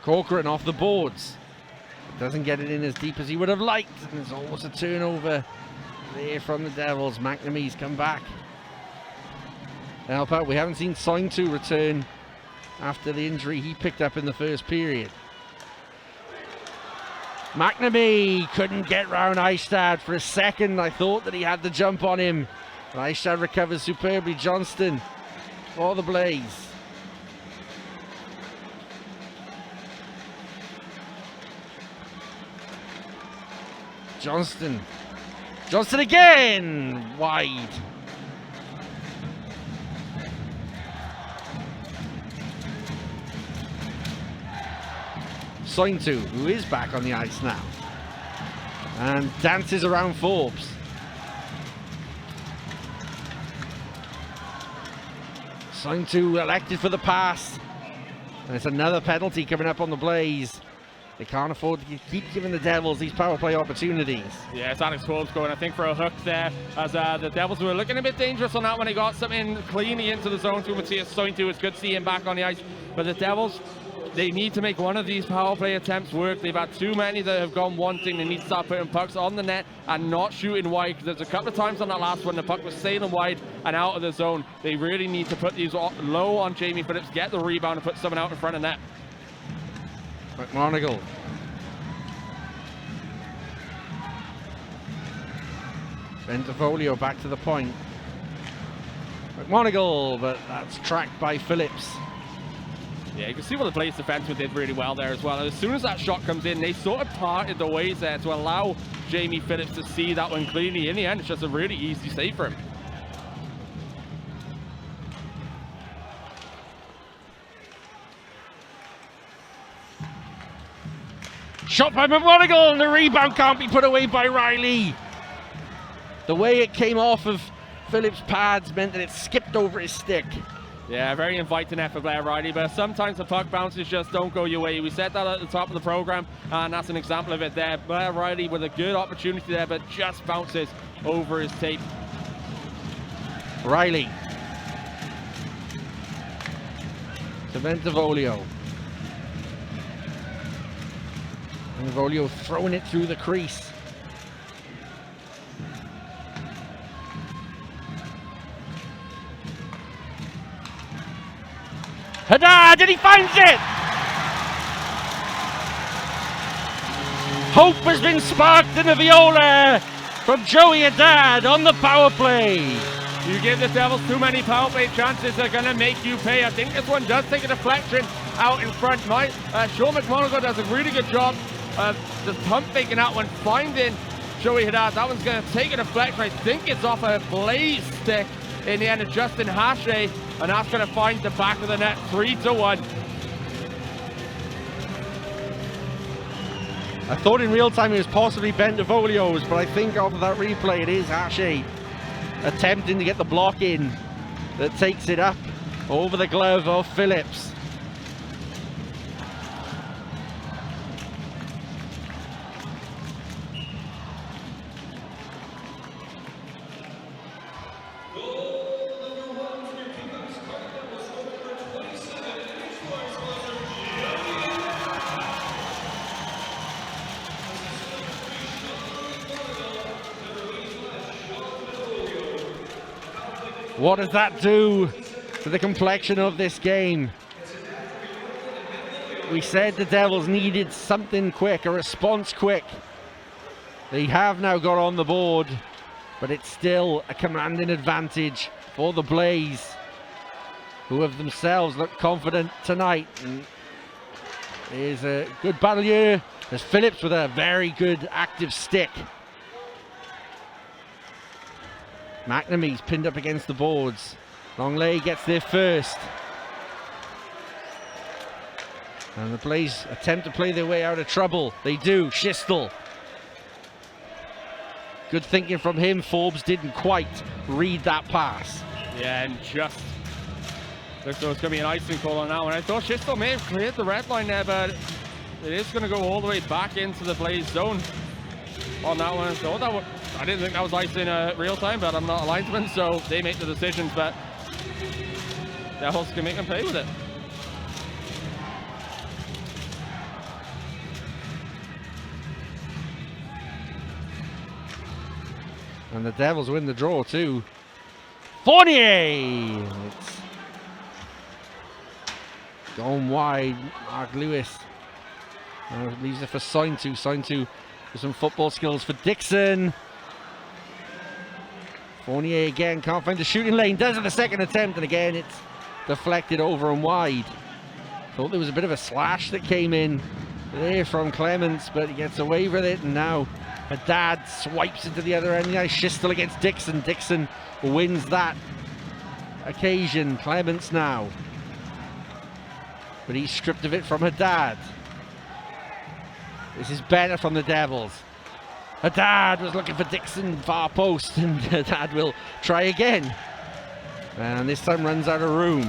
Corcoran off the boards. Doesn't get it in as deep as he would have liked. And there's almost a turnover there from the Devils. McNamee's come back to help out. We haven't seen Sointu return after the injury he picked up in the first period. McNamee couldn't get round Eichstad for a second. I thought that he had the jump on him. But Eichstad recovers superbly. Johnston for the Blaze. Johnston again, wide. Sointu, who is back on the ice now, and dances around Forbes. Sointu elected for the pass, and it's another penalty coming up on the Blaze. They can't afford to keep giving the Devils these power play opportunities. Yeah, it's Alex Forbes going, I think, for a hook there, as the Devils were looking a bit dangerous on that when they got something cleanly into the zone through Matthias Sointu. It's good to see him back on the ice, but the Devils, they need to make one of these power play attempts work. They've had too many that have gone wanting. They need to start putting pucks on the net and not shooting wide. There's a couple of times on that last one the puck was sailing wide and out of the zone. They really need to put these low on Jamie Phillips, get the rebound and put someone out in front of net. McMonagle. Bentivolio back to the point. McMonagle, but that's tracked by Phillips. Yeah, you can see what the Blaze defenseman did really well there as well. As soon as that shot comes in, they sort of parted the ways there to allow Jamie Phillips to see that one cleanly. In the end, it's just a really easy save for him. Shot by McMonagle, and the rebound can't be put away by Riley. The way it came off of Phillips' pads meant that it skipped over his stick. Yeah, very inviting effort, Blair Riley, but sometimes the puck bounces just don't go your way. We said that at the top of the program, and that's an example of it there. Blair Riley with a good opportunity there, but just bounces over his tape. Riley. To Bentivolio. Bentivolio throwing it through the crease. Haddad, and he finds it! Hope has been sparked in the viola from Joey Haddad on the power play. You give the Devils too many power play chances, they're going to make you pay. I think this one does take a deflection out in front. Sean McMonagle does a really good job of just pump faking that one, finding Joey Haddad. That one's going to take a deflection. I think it's off a Blaze stick in the end of Justin Hache, and that's going to find the back of the net, 3-1. I thought in real time it was possibly Bentavolio's, but I think off of that replay it is Hache attempting to get the block in that takes it up over the glove of Phillips. What does that do to the complexion of this game? We said the Devils needed something quick, a response quick. They have now got on the board, but it's still a commanding advantage for the Blaze, who have themselves looked confident tonight. And there's a good battle here. There's Phillips with a very good active stick. McNamee's pinned up against the boards. Longley gets there first. And the Blaze attempt to play their way out of trouble. They do. Schistel. Good thinking from him. Forbes didn't quite read that pass. Yeah, and just looks like it's going to be an icing call on that one. I thought Schistel may have cleared the red line there, but it is going to go all the way back into the Blaze zone on that one. So I didn't think that was ice in real time, but I'm not a linesman, so they make the decisions, but Devils can make them pay with it. And the Devils win the draw too. Fournier! It's gone wide. Mark Lewis leaves it for Sointu. Sointu with some football skills for Dixon. Fournier again, can't find the shooting lane, does it the second attempt, and again it's deflected over and wide. Thought there was a bit of a slash that came in there from Clements, but he gets away with it, and now Haddad swipes into the other end of the ice. Schistel against Dixon. Dixon wins that occasion. Clements now, but he's stripped of it from Haddad. This is better from the Devils. Haddad was looking for Dixon far post, and Haddad will try again. And this time runs out of room.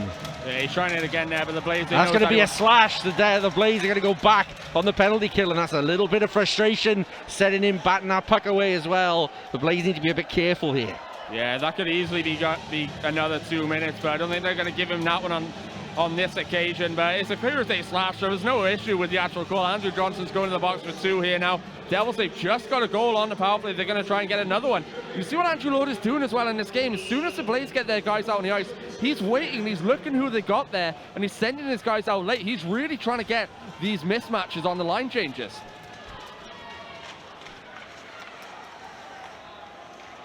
Yeah, he's trying it again there, but the Blaze... That's going to be a slash. The Blaze are going to go back on the penalty kill, and that's a little bit of frustration setting in, batting that puck away as well. The Blaze need to be a bit careful here. Yeah, that could easily be another 2 minutes, but I don't think they're going to give him that one on this occasion. But it's a clear as day slash, so there's no issue with the actual call. Andrew Johnson's going to the box for 2 here now. Devils, they've just got a goal on the power play. They're going to try and get another one. You see what Andrew Lord is doing as well in this game. As soon as the Blaze get their guys out on the ice, he's waiting, he's looking who they got there, and he's sending his guys out late. He's really trying to get these mismatches on the line changes.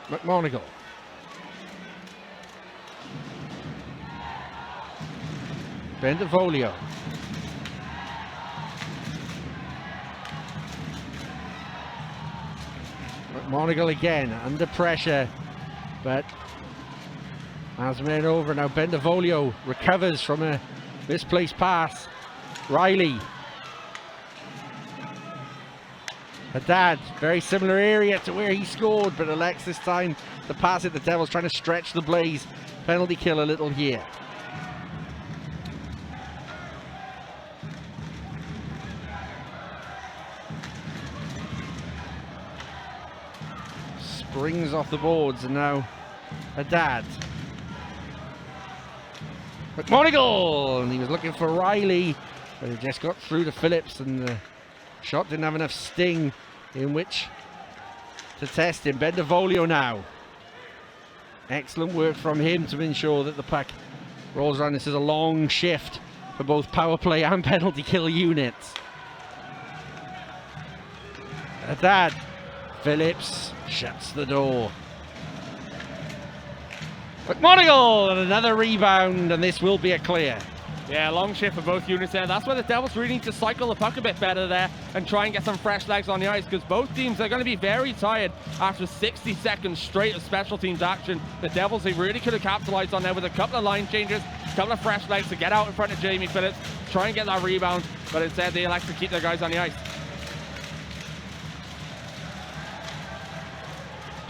McMonagle. Bentavolio. McMonagle again under pressure, but has men over now. Bentavolio recovers from a misplaced pass. Riley. Haddad, very similar area to where he scored, but elects this time to pass it. The Devils trying to stretch the Blaze penalty kill a little here. Springs off the boards, and now Haddad. McMonagle, and he was looking for Riley, but he just got through to Phillips, and the shot didn't have enough sting in which to test him. Bentavolio now. Excellent work from him to ensure that the puck rolls around. This is a long shift for both power play and penalty kill units. Haddad. Phillips shuts the door. McMonagle and another rebound, and this will be a clear. Yeah, long shift for both units there. That's where the Devils really need to cycle the puck a bit better there and try and get some fresh legs on the ice, because both teams are going to be very tired after 60 seconds straight of special teams action. The Devils, they really could have capitalized on there with a couple of line changes, a couple of fresh legs to get out in front of Jamie Phillips, try and get that rebound, but instead they elect to keep their guys on the ice.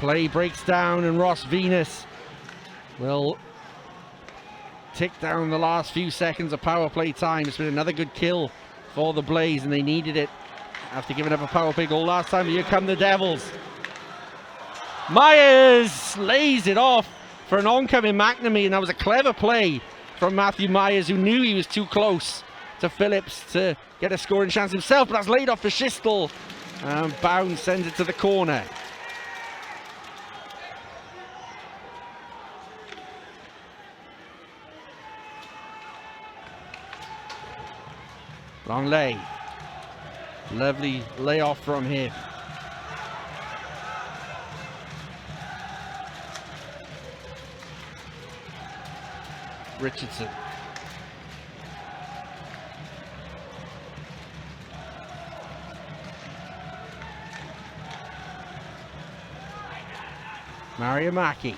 Play breaks down and Ross Venus will tick down the last few seconds of power play time. It's been another good kill for the Blaze, and they needed it after giving up a power play goal last time. Here come the Devils. Myers lays it off for an oncoming McNamee, and that was a clever play from Matthew Myers, who knew he was too close to Phillips to get a scoring chance himself, but that's laid off for Schistel, and Bounds sends it to the corner. Long lay. Lovely layoff from him. Richardson. Mario Mackey.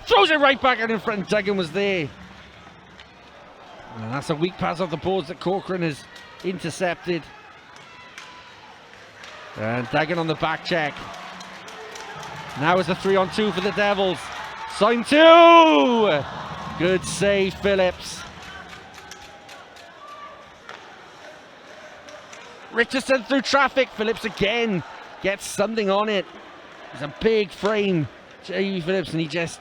Throws it right back out in front. Duggan was there. And that's a weak pass off the boards that Corcoran has intercepted. And Duggan on the back check. Now it's a 3-on-2 for the Devils. Sign 2! Good save, Phillips. Richardson through traffic. Phillips again gets something on it. It's a big frame, Jamie Phillips, and he just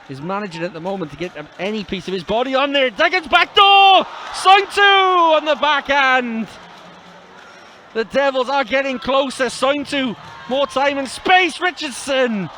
is managing at the moment to get any piece of his body on there. Duggan's back door! Sign 2 on the backhand. The Devils are getting closer. Sign 2. More time and space. Richardson.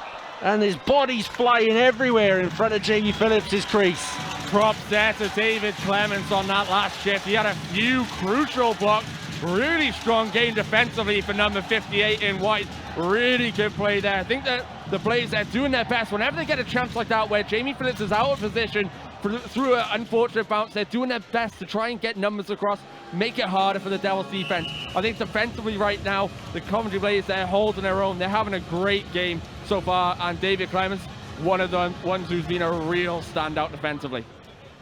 And his body's flying everywhere in front of Jamie Phillips' crease. Props there to David Clements on that last shift. He had a few crucial blocks. Really strong game defensively for number 58 in white. Really good play there. I think that the Blaze are doing their best whenever they get a chance like that where Jamie Phillips is out of position through an unfortunate bounce. They're doing their best to try and get numbers across, make it harder for the Devils defense. I think defensively right now, the Coventry Blaze, they're holding their own. They're having a great game so far, and David Clements, one of the ones who's been a real standout defensively.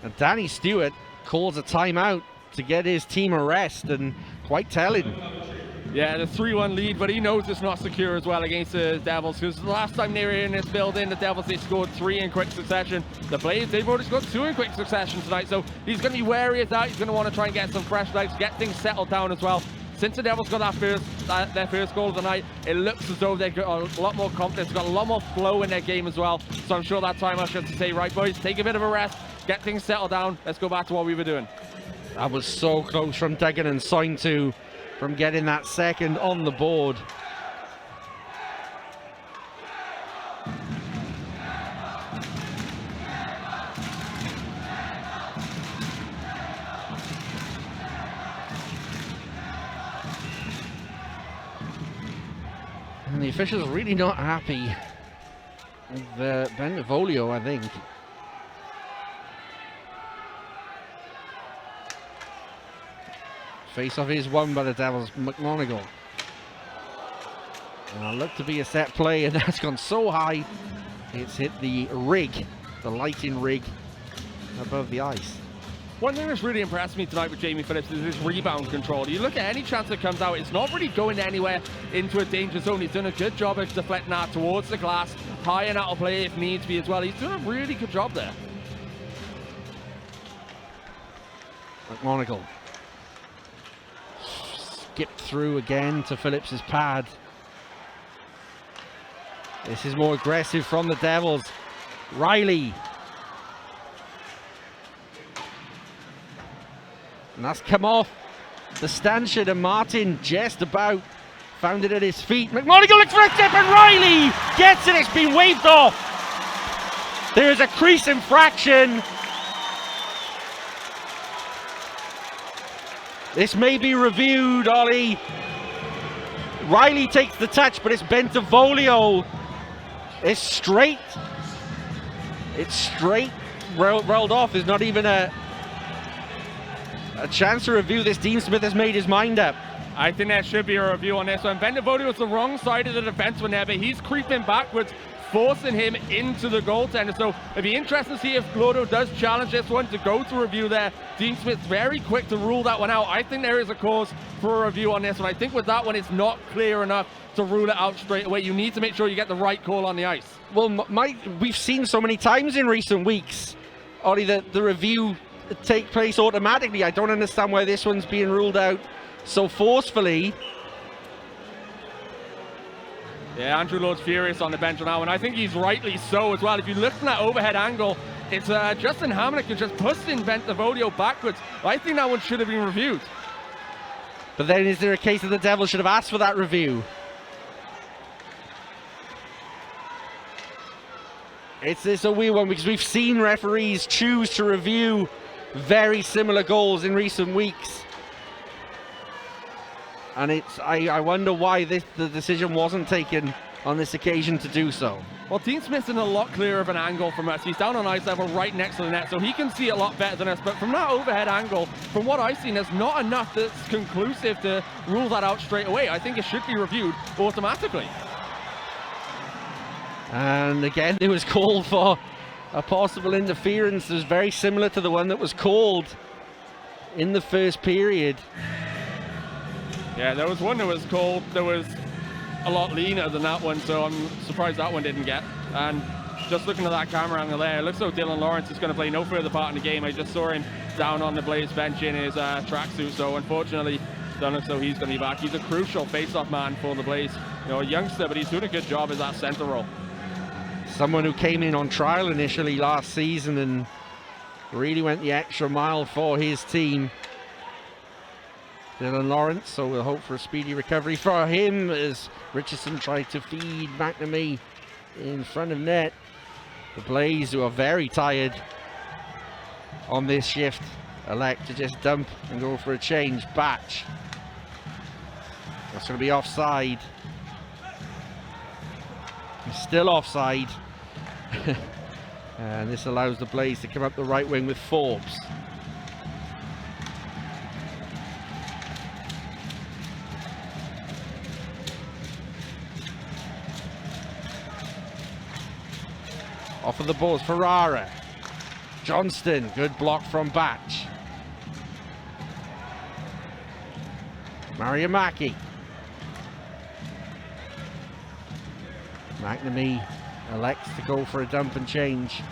And Danny Stewart calls a timeout to get his team a rest, and quite telling. Yeah, the 3-1 lead, but he knows it's not secure as well against the Devils, because the last time they were in this building, the Devils, they scored 3 in quick succession. The Blaze, they've already scored 2 in quick succession tonight, so he's going to be wary of that. He's going to want to try and get some fresh legs, get things settled down as well. Since the Devils got their first goal of the night, it looks as though they've got a lot more confidence, got a lot more flow in their game as well. So I'm sure that time I should say, right boys, take a bit of a rest, get things settled down, let's go back to what we were doing. That was so close from Duggan and Sign 2 from getting that second on the board. And the officials are really not happy with Bentivolio, I think. Face-off is won by the Devils. McMonagle. Looked to be a set play, and that's gone so high. It's hit the rig, the lighting rig above the ice. One thing that's really impressed me tonight with Jamie Phillips is his rebound control. You look at any chance that comes out, it's not really going anywhere into a danger zone. He's done a good job of deflecting that towards the glass, high and out of play if needs be as well. He's doing a really good job there. McMonagle. Skipped through again to Phillips's pad. This is more aggressive from the Devils. Riley. And that's come off the stanchion, and Martin just about found it at his feet. McMonagle looks for a tip, and Riley gets it. It's been waved off. There is a crease infraction. This may be reviewed, Ollie. Riley takes the touch, but it's Bentivolio. It's straight It's straight rolled off. There's not even a chance to review this. Dean Smith has made his mind up. I think there should be a review on this one. Benvolio was the wrong side of the defenseman there, but he's creeping backwards, forcing him into the goaltender. So it'd be interesting to see if Glodo does challenge this one to go to review there. Dean Smith's very quick to rule that one out. I think there is a cause for a review on this one. I think with that one, it's not clear enough to rule it out straight away. You need to make sure you get the right call on the ice. Well, we've seen so many times in recent weeks, Ollie, that the review take place automatically. I don't understand why this one's being ruled out so forcefully. Yeah, Andrew Lord's furious on the bench on that one. I think he's rightly so as well. If you look from that overhead angle, it's Justin Hamonic who just pushing Benvolio backwards. I think that one should have been reviewed. But then is there a case that the Devils should have asked for that review? It's a weird one because we've seen referees choose to review very similar goals in recent weeks. And I wonder why the decision wasn't taken on this occasion to do so. Well, Dean Smith's in a lot clearer of an angle from us. He's down on ice level right next to the net, so he can see a lot better than us. But from that overhead angle, from what I've seen, there's not enough that's conclusive to rule that out straight away. I think it should be reviewed automatically. And again, it was called for a possible interference. It was very similar to the one that was called in the first period. Yeah, there was one that was called, that was a lot leaner than that one, so I'm surprised that one didn't get. And just looking at that camera angle there, it looks like Dylan Lawrence is going to play no further part in the game. I just saw him down on the Blaze bench in his tracksuit, so unfortunately, don't look so he's going to be back. He's a crucial face-off man for the Blaze. You know, a youngster, but he's doing a good job as that center role. Someone who came in on trial initially last season and really went the extra mile for his team. Dylan Lawrence, so we'll hope for a speedy recovery for him as Richardson tried to feed McNamee in front of net. The Blaze, who are very tired on this shift, elect to just dump and go for a change. Batch. That's going to be offside. He's still offside. And this allows the Blaze to come up the right wing with Forbes. Off of the balls, Ferrara. Johnston, good block from Batch. Mariamaki. McNamee elects to go for a dump and change.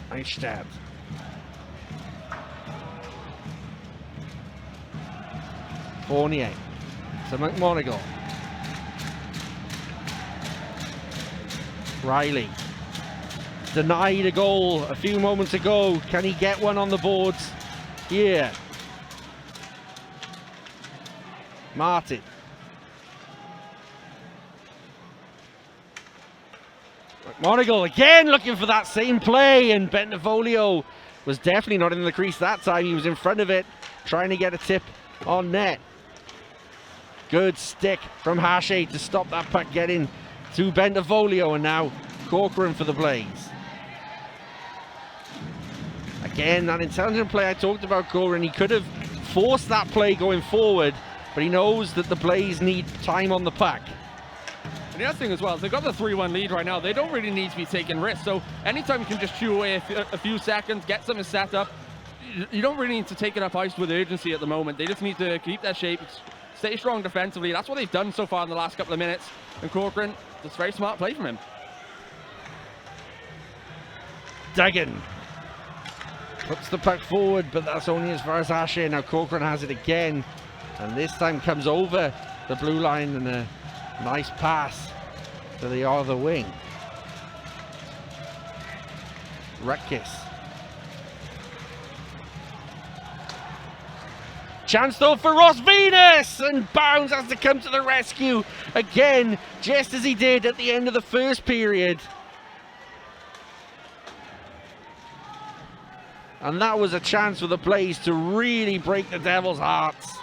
Nice stab. Fournier to McMonigal. Riley denied a goal a few moments ago. Can he get one on the boards here? Martin. McMonigal again looking for that same play, and Benvolio was definitely not in the crease that time. He was in front of it, trying to get a tip on net. Good stick from Hache to stop that puck getting to Benvolio, and now Corcoran for the Blaze. Again, that intelligent play I talked about, Corcoran. He could have forced that play going forward, but he knows that the Blaze need time on the puck. And the other thing as well is they've got the 3-1 lead right now. They don't really need to be taking risks. So anytime you can just chew away a few seconds, get something set up, you don't really need to take it up ice with urgency at the moment. They just need to keep their shape, stay strong defensively. That's what they've done so far in the last couple of minutes. And Corcoran, that's a very smart play from him. Duggan puts the puck forward, but that's only as far as Hache. Now Corcoran has it again, and this time comes over the blue line, and a nice pass to the other wing. Rutkiss. Chance though for Ross Venus, and Bounds has to come to the rescue again, just as he did at the end of the first period. And that was a chance for the Blaze to really break the Devils' hearts.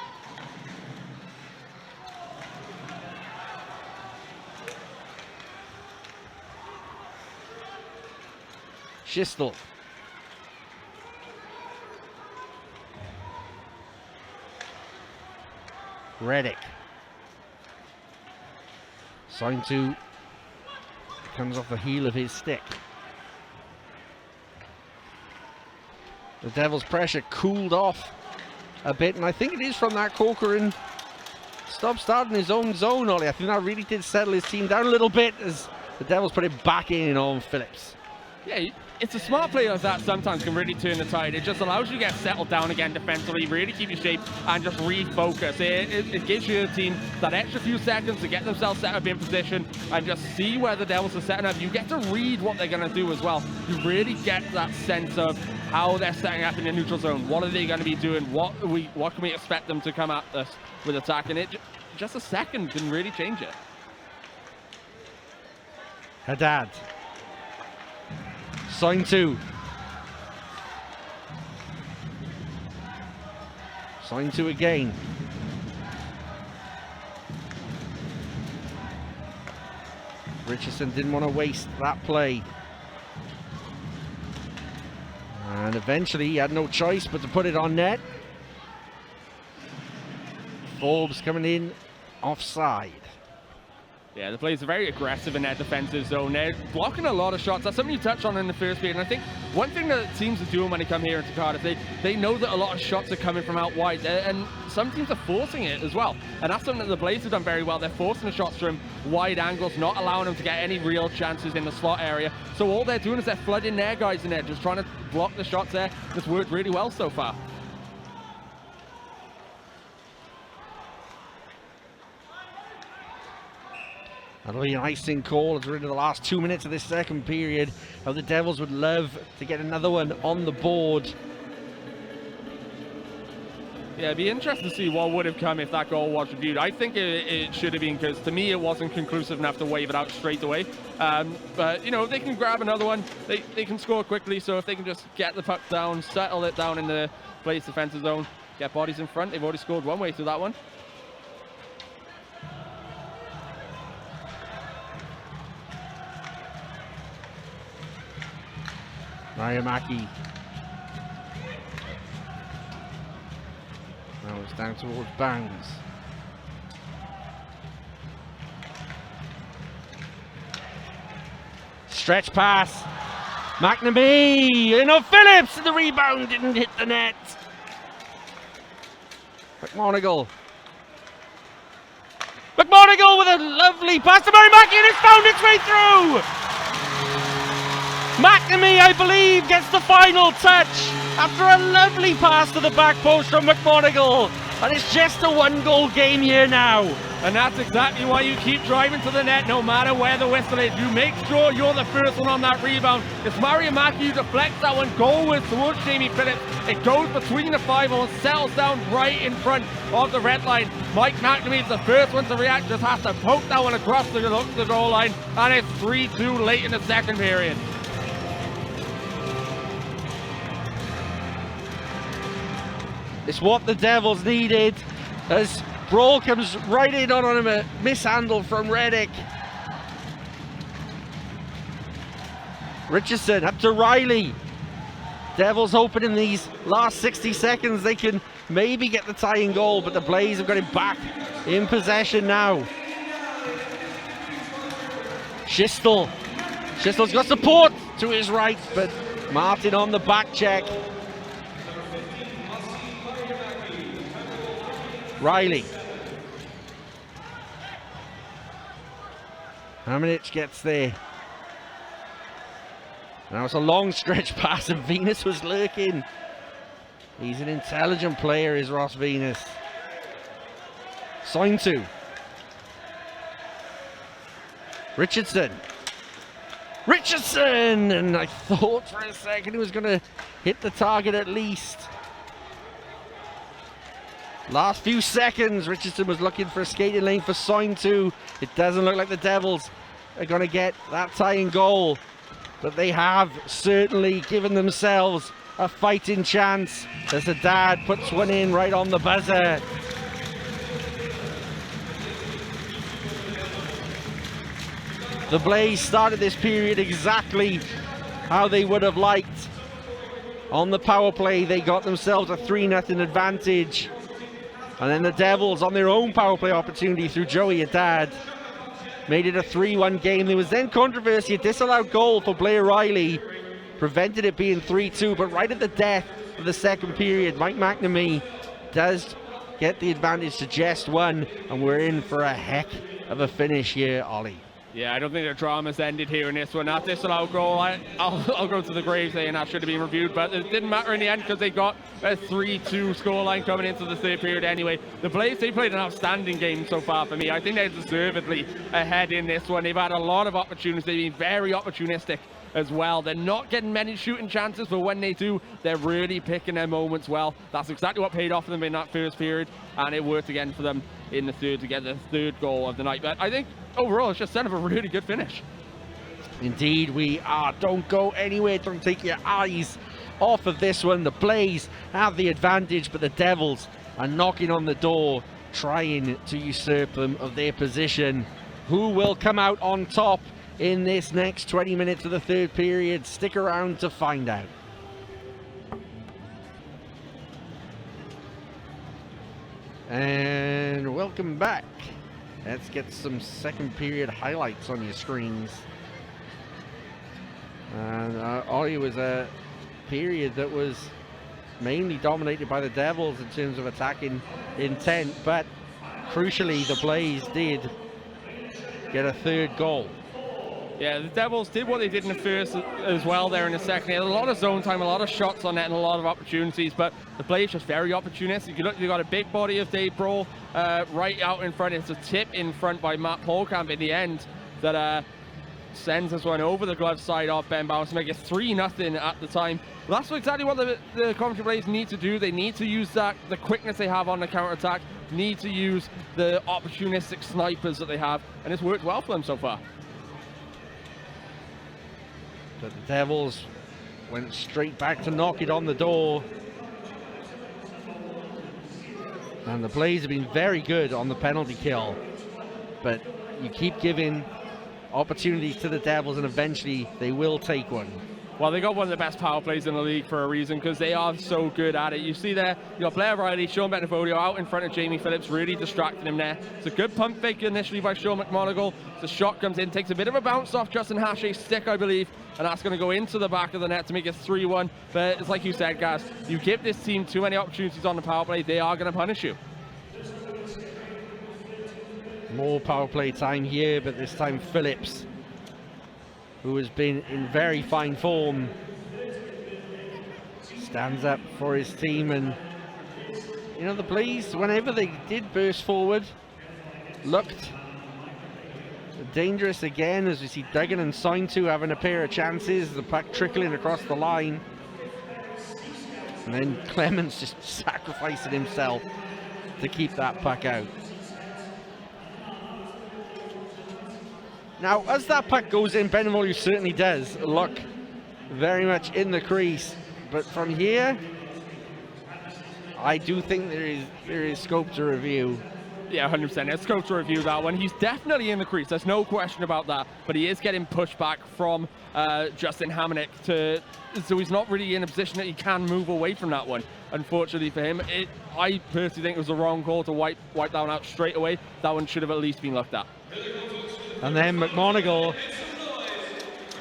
Schistel. Reddick. Sign to comes off the heel of his stick. The Devils' pressure cooled off a bit, and I think it is from that Corcoran stop-start in his own zone, Ollie. I think that really did settle his team down a little bit as the Devils put it back in on Phillips. Yeah, it's a smart play like that sometimes can really turn the tide. It just allows you to get settled down again defensively, really keep your shape and just refocus. It gives you the team that extra few seconds to get themselves set up in position and just see where the Devils are setting up. You get to read what they're going to do as well. You really get that sense of how they're setting up in the neutral zone. What are they going to be doing? What can we expect them to come at us with attack? And just a second can really change it. Haddad. Sign two. Sign two again. Richardson didn't want to waste that play. And eventually he had no choice but to put it on net. Forbes coming in offside. Yeah, the players are very aggressive in their defensive zone. They're blocking a lot of shots. That's something you touched on in the first period. And I think one thing that teams are doing when they come here into Cardiff, they know that a lot of shots are coming from out wide. And some teams are forcing it as well. And that's something that the Blades have done very well. They're forcing the shots from wide angles, not allowing them to get any real chances in the slot area. So all they're doing is they're flooding their guys in there, just trying to block the shots there. It's worked really well so far. That'll be an icing call as we're into the last 2 minutes of this second period. How the Devils would love to get another one on the board. Yeah, it'd be interesting to see what would have come if that goal was reviewed. I think it should have been, because to me it wasn't conclusive enough to wave it out straight away. But, you know, if they can grab another one, they can score quickly. So if they can just get the puck down, settle it down in the Blaze defensive zone, get bodies in front. They've already scored one way through that one. Mariamaki. Now it's down towards Bangs. Stretch pass. McNamee. And no, Phillips. The rebound didn't hit the net. McMonagle. McMonagle with a lovely pass to Mariamaki, and it's found its way through. McNamee, I believe, gets the final touch after a lovely pass to the back post from McMonagle. And it's just a one-goal game here now. And that's exactly why you keep driving to the net no matter where the whistle is. You make sure you're the first one on that rebound. It's Mariamaki who deflects that one goalwards towards Jamie Phillips. It goes between the 5-0 and settles down right in front of the red line. Mike McNamee is the first one to react, just has to poke that one across the goal line. And it's 3-2 late in the second period. It's what the Devils needed as Brawl comes right in on him, a mishandle from Reddick. Richardson up to Riley. Devils hoping in these last 60 seconds they can maybe get the tying goal, but the Blaze have got him back in possession now. Schistel. Schistel's got support to his right, but Martin on the back check. Riley. Hamanich gets there. Now it's a long stretch pass and Venus was lurking. He's an intelligent player, is Ross Venus. Sign to. Richardson. Richardson! And I thought for a second he was going to hit the target at least. Last few seconds, Richardson was looking for a skating lane for sign two. It doesn't look like the Devils are going to get that tying goal, but they have certainly given themselves a fighting chance as the dad puts one in right on the buzzer. The Blaze started this period exactly how they would have liked. On the power play, they got themselves a 3-0 advantage. And then the Devils, on their own power play opportunity through Joey Haddad, made it a 3-1 game. There was then controversy, a disallowed goal for Blair Riley, prevented it being 3-2, but right at the death of the second period, Mike McNamee does get the advantage to just one, and we're in for a heck of a finish here, Ollie. Yeah, I don't think the drama's ended here in this one. That disallowed goal, I'll go to the grave saying that should have been reviewed, but it didn't matter in the end because they got a 3-2 scoreline coming into the third period anyway. The Blaze, they played an outstanding game so far for me. I think they're deservedly ahead in this one. They've had a lot of opportunities. They've been very opportunistic as well. They're not getting many shooting chances, but when they do, they're really picking their moments well. That's exactly what paid off for them in that first period, and it worked again for them in the third to get the third goal of the night. But I think overall, it's just kind of a really good finish. Indeed, we are. Don't go anywhere. Don't take your eyes off of this one. The Blaze have the advantage, but the Devils are knocking on the door, trying to usurp them of their position. Who will come out on top in this next 20 minutes of the third period? Stick around to find out. And welcome back. Let's get some second period highlights on your screens. And Ollie, was a period that was mainly dominated by the Devils in terms of attacking intent, but crucially the Blaze did get a third goal. Yeah, the Devils did what they did in the first as well there in the second. They had a lot of zone time, a lot of shots on net, and a lot of opportunities, but the Blaze just very opportunistic. You look, you got a big body of Dave Brawl right out in front. It's a tip in front by Matt Polkamp in the end that sends this one over the glove side off Ben Bowers to make it 3-0 at the time. Well, that's exactly what the Coventry Blaze need to do. They need to use that, the quickness they have on the counter-attack, need to use the opportunistic snipers that they have, and it's worked well for them so far. But the Devils went straight back to knock it on the door. And the Blaze have been very good on the penalty kill. But you keep giving opportunities to the Devils and eventually they will take one. Well, they got one of the best power plays in the league for a reason, because they are so good at it. You see there, you got Blair Riley, Sean Benevodio out in front of Jamie Phillips, really distracting him there. It's a good pump fake initially by Sean McMonagle. The shot comes in, takes a bit of a bounce off Justin Hashay's stick, I believe, and that's going to go into the back of the net to make it 3-1. But it's like you said, guys, you give this team too many opportunities on the power play, they are going to punish you. More power play time here, but this time Phillips, who has been in very fine form, stands up for his team. And you know, the Blaze, whenever they did burst forward, looked dangerous again, as we see Duggan and Sointu having a pair of chances, the puck trickling across the line, and then Clemens just sacrificing himself to keep that puck out. Now, as that puck goes in, Benevodio certainly does look very much in the crease. But from here, I do think there is scope to review. Yeah, 100%. There's scope to review that one. He's definitely in the crease. There's no question about that. But he is getting pushed back from Justin Hamonic so he's not really in a position that he can move away from that one. Unfortunately for him, I personally think it was the wrong call to wipe that one out straight away. That one should have at least been looked at. And then McMonagle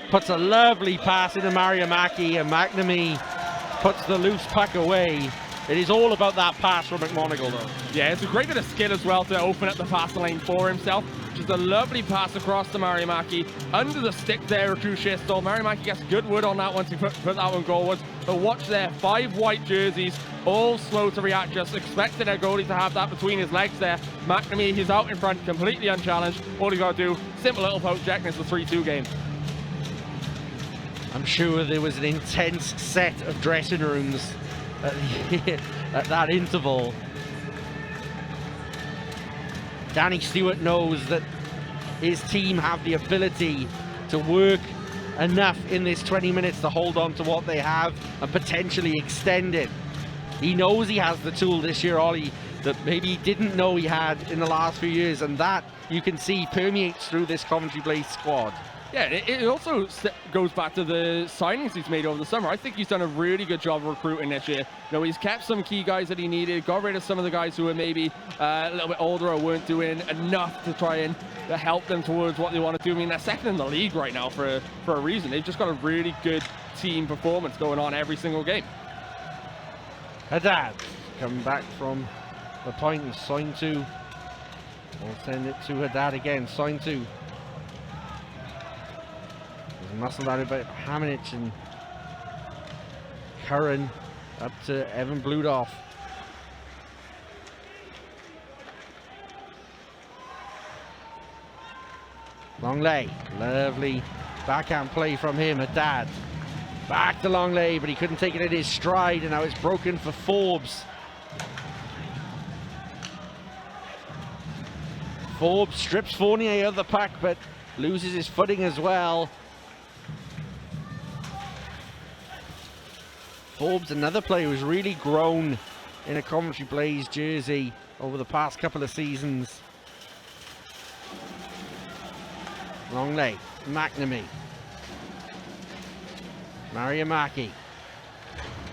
puts a lovely pass into Mariamaki, and McNamee puts the loose puck away. It is all about that pass from McMonagle, though. Yeah, it's a great bit of skill as well to open up the passing lane for himself. Just a lovely pass across to Mariamaki. Under the stick there of Drew Schisto. Mariamaki gets good wood on that one to put that one goalwards. But watch there, 5 white jerseys, all slow to react, just expecting their goalie to have that between his legs there. McNamee, he's out in front, completely unchallenged. All he got to do, simple little poke check, and it's a 3-2 game. I'm sure there was an intense set of dressing rooms at that interval. Danny Stewart knows that his team have the ability to work enough in this 20 minutes to hold on to what they have and potentially extend it. He knows he has the tool this year, Ollie, that maybe he didn't know he had in the last few years, and that you can see permeates through this Coventry Blaze squad. Yeah, it also goes back to the signings he's made over the summer. I think he's done a really good job recruiting this year. You know, he's kept some key guys that he needed, got rid of some of the guys who were maybe a little bit older or weren't doing enough to try and help them towards what they want to do. I mean, they're second in the league right now for a reason. They've just got a really good team performance going on every single game. Haddad coming back from the point and sign to. We'll send it to Haddad again, sign to. Muscle out about Hamanich and Curran up to Evan Bludoff. Longley, lovely backhand play from him. Haddad back to Longley, but he couldn't take it in his stride, and now it's broken for Forbes. Forbes strips Fournier of the puck, but loses his footing as well. Forbes, another player who's really grown in a Coventry Blaze jersey over the past couple of seasons. Longley, McNamee, Mariamaki.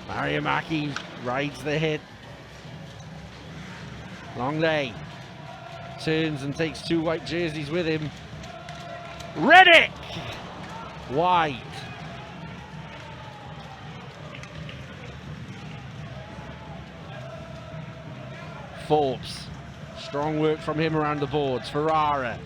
Mariamaki rides the hit. Longley turns and takes two white jerseys with him. Reddick! Wide. Forbes, strong work from him around the boards. Ferrara.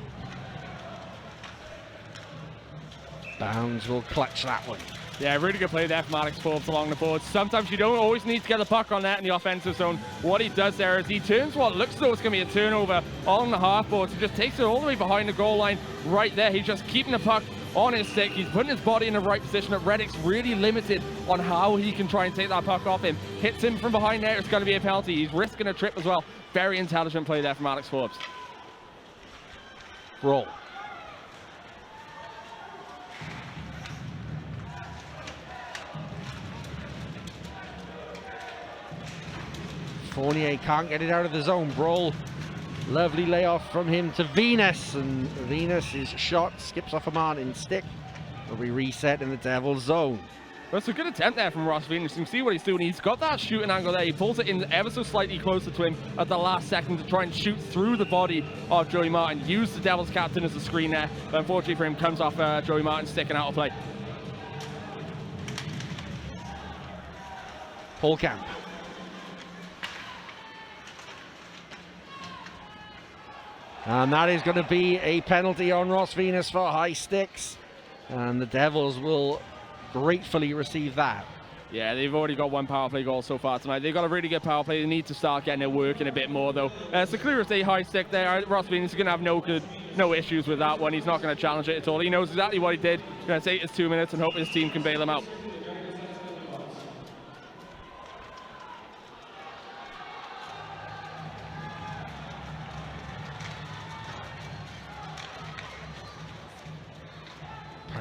Bounds will clutch that one. Yeah, really good play there from Alex Forbes along the boards. Sometimes you don't always need to get the puck on that in the offensive zone. What he does there is he turns what looks as though it's going to be a turnover on the half boards. He just takes it all the way behind the goal line right there. He's just keeping the puck on his stick. He's putting his body in the right position. Reddick's really limited on how he can try and take that puck off him. Hits him from behind there, it's going to be a penalty. He's risking a trip as well. Very intelligent play there from Alex Forbes. Roll. Fournier can't get it out of the zone. Brawl, lovely layoff from him to Venus, and Venus' shot skips off a Martin's stick. Will be reset in the Devil's zone. Well, it's a good attempt there from Ross Venus. You can see what he's doing. He's got that shooting angle there. He pulls it in ever so slightly closer to him at the last second to try and shoot through the body of Joey Martin. Use the Devils captain as a screen there, but unfortunately for him, comes off Joey Martin sticking out of play. Holkamp. And that is going to be a penalty on Ross Venus for high sticks. And the Devils will gratefully receive that. Yeah, they've already got one power play goal so far tonight. They've got a really good power play. They need to start getting it working a bit more, though. It's a clear as a high stick there. Ross Venus is going to have no issues with that one. He's not going to challenge it at all. He knows exactly what he did. He's going to take his 2 minutes and hope his team can bail him out.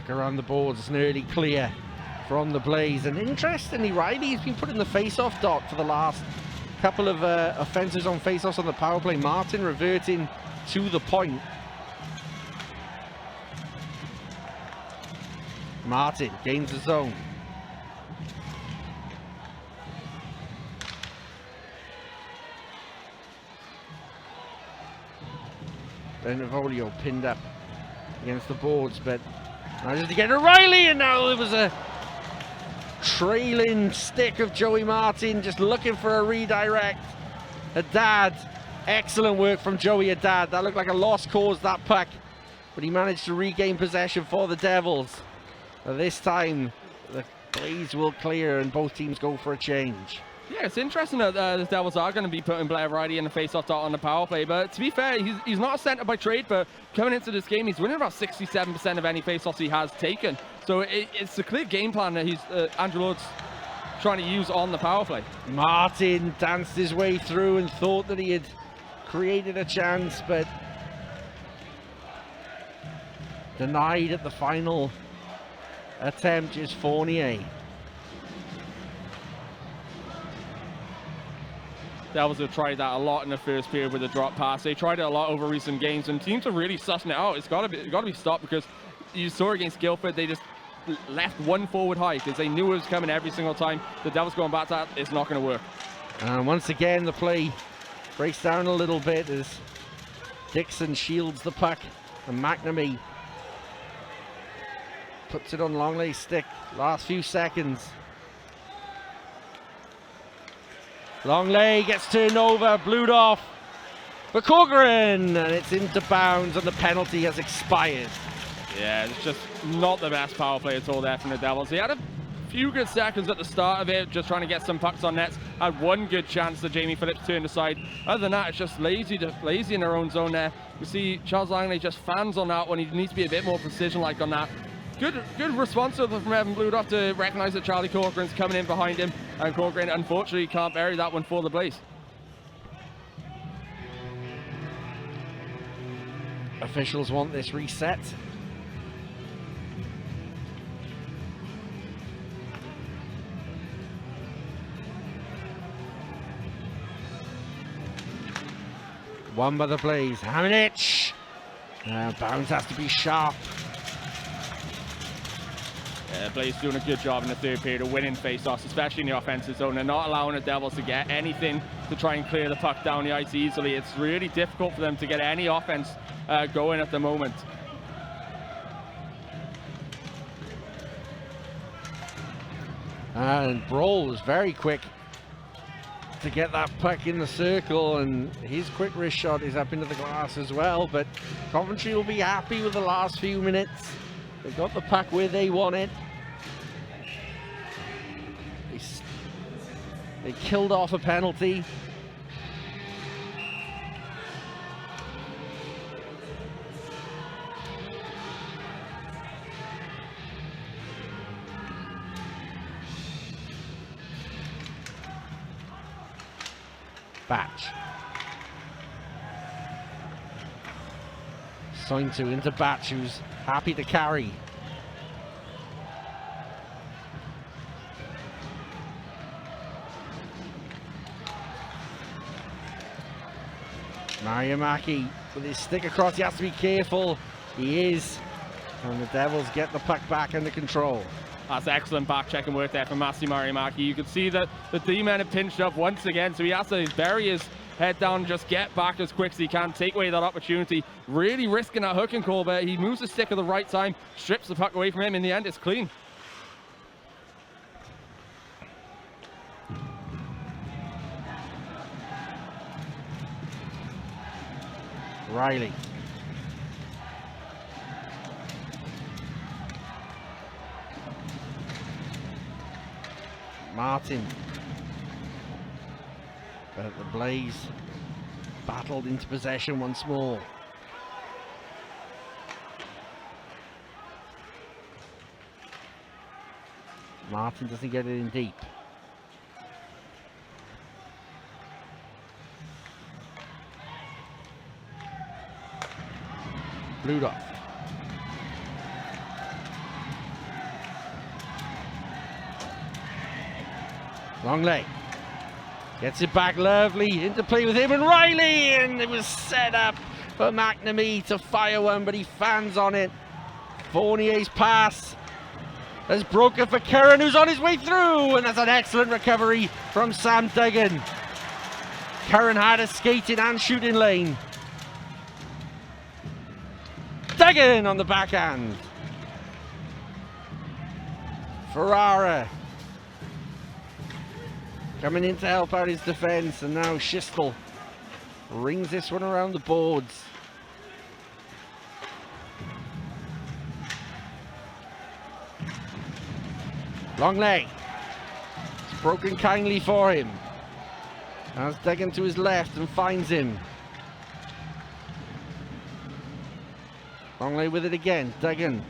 Around the boards, it's nearly clear from the Blaze, and interestingly, Riley's been put in the face-off dot for the last couple of offences on face-offs on the power play. Martin reverting to the point. Martin gains the zone. Benevolio pinned up against the boards, but managed to get O'Reilly, and now there was a trailing stick of Joey Martin just looking for a redirect. Haddad, excellent work from Joey Haddad. That looked like a lost cause, that puck, but he managed to regain possession for the Devils. This time the Blaze will clear and both teams go for a change. Yeah, it's interesting that the Devils are going to be putting Blair Riley in the face-off dot on the power play, but to be fair, he's not a centre by trade, but coming into this game, he's winning about 67% of any face-offs he has taken. So it's a clear game plan that Andrew Lord's trying to use on the power play. Martin danced his way through and thought that he had created a chance, but denied at the final attempt is Fournier. Devils have tried that a lot in the first period with the drop pass. They tried it a lot over recent games, and teams are really sussing it out. It's got to be stopped because you saw against Guildford, they just left one forward high because they knew it was coming every single time. The Devils going back to that, it's not going to work. And once again, the play breaks down a little bit as Dixon shields the puck, and McNamee puts it on Longlay's stick. Last few seconds. Longley gets turned over, blued off for Corcoran, and it's into bounds, and the penalty has expired. Yeah, it's just not the best power play at all there from the Devils. They had a few good seconds at the start of it, just trying to get some pucks on nets. Had one good chance that Jamie Phillips turned aside. Other than that, it's just lazy in their own zone there. You see Charles Langley just fans on that one. He needs to be a bit more precision-like on that. Good response from Evan Bludoff to recognise that Charlie Corcoran's coming in behind him, and Corcoran unfortunately can't bury that one for the Blaze. Officials want this reset. One by the Blaze. Hamanich. Bounds has to be sharp. Yeah, Blaze doing a good job in the third period of winning face-offs, especially in the offensive zone. They're not allowing the Devils to get anything to try and clear the puck down the ice easily. It's really difficult for them to get any offense going at the moment. And Brawl was very quick to get that puck in the circle, and his quick wrist shot is up into the glass as well, but Coventry will be happy with the last few minutes. They got the puck where they want it. They killed off a penalty. Batch. Sointu into Batch, who's happy to carry. Mariamaki with his stick across, he has to be careful. He is. And the Devils get the puck back under control. That's excellent back-checking work there from Masi Mariamaki. You can see that the D-man had pinched up once again, so he has to bury his head down, just get back as quick as he can, take away that opportunity. Really risking that hooking call, but he moves the stick at the right time, strips the puck away from him. In the end, it's clean. Riley. Martin. But the Blaze battled into possession once more. Martin doesn't get it in deep. Bludoff. Longley gets it back, lovely into play with him and Riley, and it was set up for McNamee to fire one, but he fans on it. Fournier's pass has broken for Curran, who's on his way through, and that's an excellent recovery from Sam Duggan. Curran had a skating and shooting lane. Duggan on the backhand. Ferrara coming in to help out his defense, and now Schistel rings this one around the boards. Longley. It's broken kindly for him. As Duggan to his left and finds him. Longley with it again. Duggan.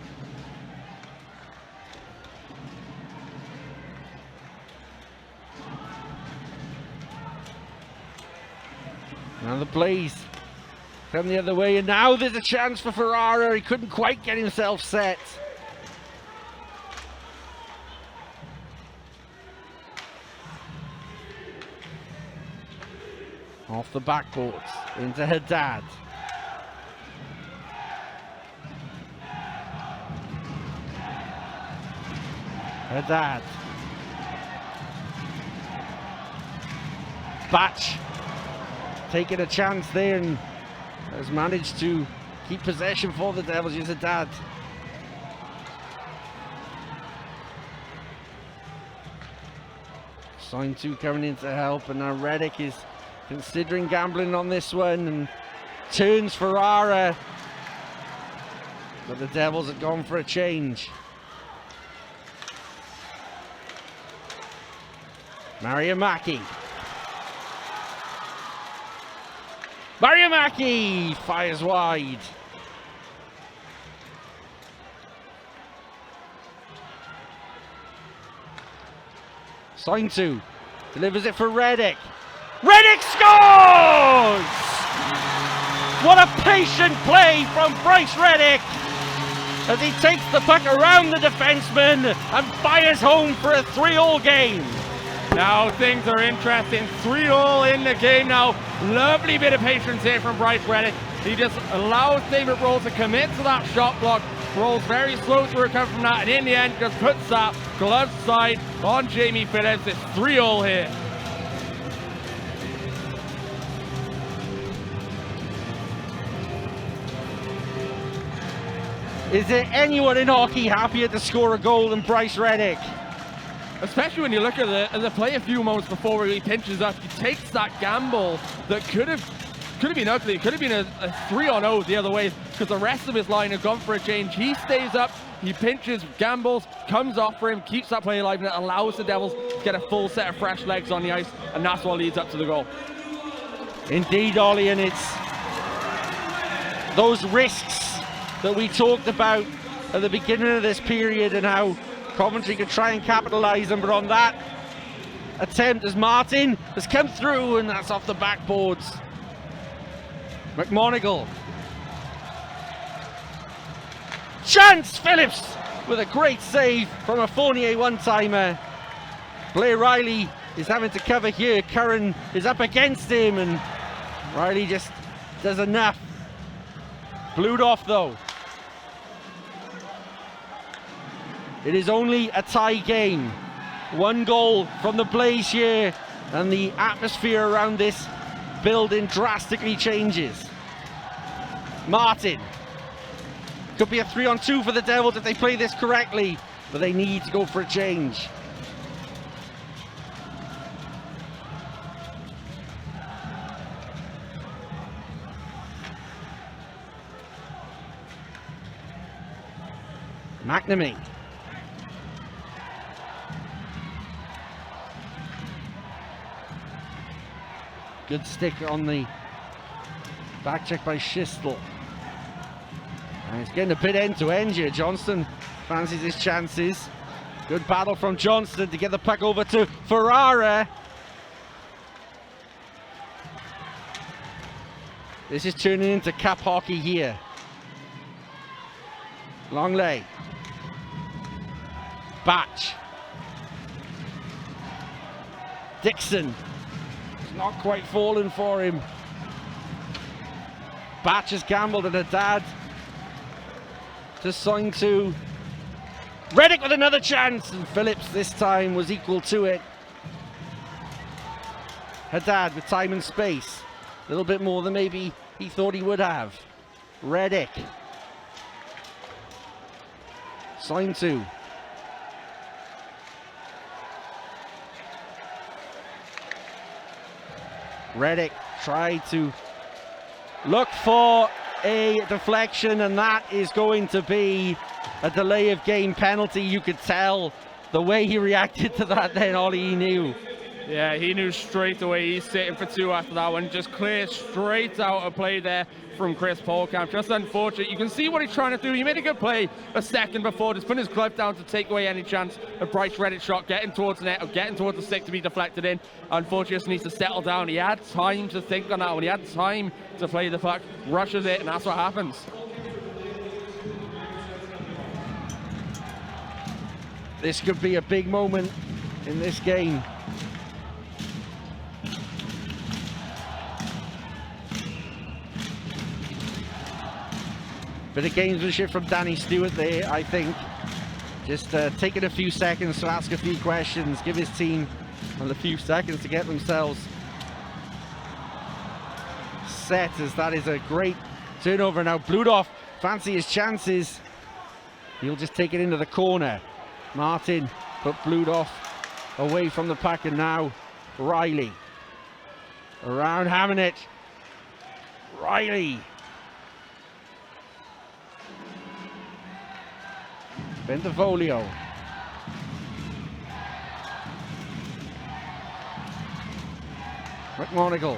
Now the Blaze come the other way, and now there's a chance for Ferrara. He couldn't quite get himself set. Off the backboards into Haddad. Haddad. Batch taking a chance there and has managed to keep possession for the Devils. Here's Haddad. Sign 2 coming in to help, and now Reddick is considering gambling on this one and turns Ferrara. But the Devils have gone for a change. Mariamaki. Mariamaki fires wide. Sign 2 delivers it for Reddick. Reddick scores! What a patient play from Bryce Reddick as he takes the puck around the defenseman and fires home for a 3-3 game. Now things are interesting. 3-3 in the game now. Lovely bit of patience here from Bryce Reddick. He just allows David Roll to commit to that shot block. Rolls very slow to recover from that, and in the end just puts that glove side on Jamie Phillips. It's 3-3 here. Is there anyone in hockey happier to score a goal than Bryce Reddick? Especially when you look at the play a few moments before he pinches up, he takes that gamble that could have been ugly. It could have been a 3-0 the other way because the rest of his line have gone for a change. He stays up, he pinches, gambles, comes off for him, keeps that play alive, and it allows the Devils to get a full set of fresh legs on the ice, and that's what leads up to the goal. Indeed, Ollie, and it's those risks that we talked about at the beginning of this period and how Coventry could try and capitalise them, but on that attempt as Martin has come through, and that's off the backboards. McMonigal. Chance Phillips with a great save from a Fournier one-timer. Blair Riley is having to cover here. Curran is up against him, and Riley just does enough. Blued off though. It is only a tie game. 1 goal from the Blaze here, and the atmosphere around this building drastically changes. Martin. Could be a 3-on-2 for the Devils if they play this correctly, but they need to go for a change. McNamee. Good stick on the back check by Schistel. And it's getting a bit end-to-end here. Johnston fancies his chances. Good battle from Johnston to get the puck over to Ferrara. This is turning into cap hockey here. Longley. Batch. Dixon. It's not quite falling for him. Batch has gambled and Haddad to sign 2. Reddick with another chance, and Phillips this time was equal to it. Haddad with time and space. A little bit more than maybe he thought he would have. Reddick. Sign 2. Reddick tried to look for a deflection, and that is going to be a delay of game penalty. You could tell the way he reacted to that then, Ollie, he knew. Yeah, he knew straight away. He's sitting for 2 after that one. Just clear straight out a play there from Chris Polkamp. Just unfortunate. You can see what he's trying to do. He made a good play a second before, just putting his glove down to take away any chance of Bryce Reddick's shot getting towards the net or getting towards the stick to be deflected in. Unfortunately, just needs to settle down. He had time to think on that one. He had time to play the puck, rushes it, and that's what happens. This could be a big moment in this game. Bit of gamesmanship from Danny Stewart there, I think. Just taking a few seconds to ask a few questions, give his team a few seconds to get themselves set, as that is a great turnover. Now Bludov fancy his chances. He'll just take it into the corner. Martin put Bludov away from the pack, and now Riley around hammering it. Riley. Bentivoglio. McMonagle.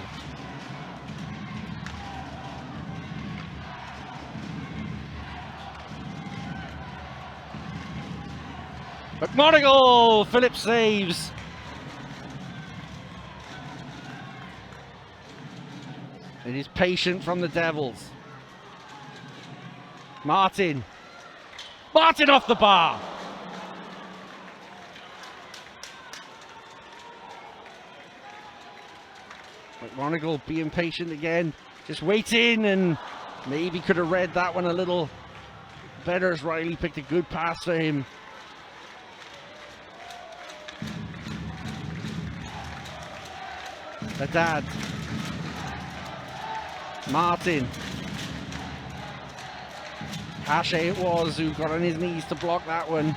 McMonagle! Phillips saves. It is patient from the Devils. Martin. Martin off the bar. McMonagle being patient again. Just waiting, and maybe could have read that one a little better as Riley picked a good pass for him. Haddad. Martin. Ashe it was who got on his knees to block that one.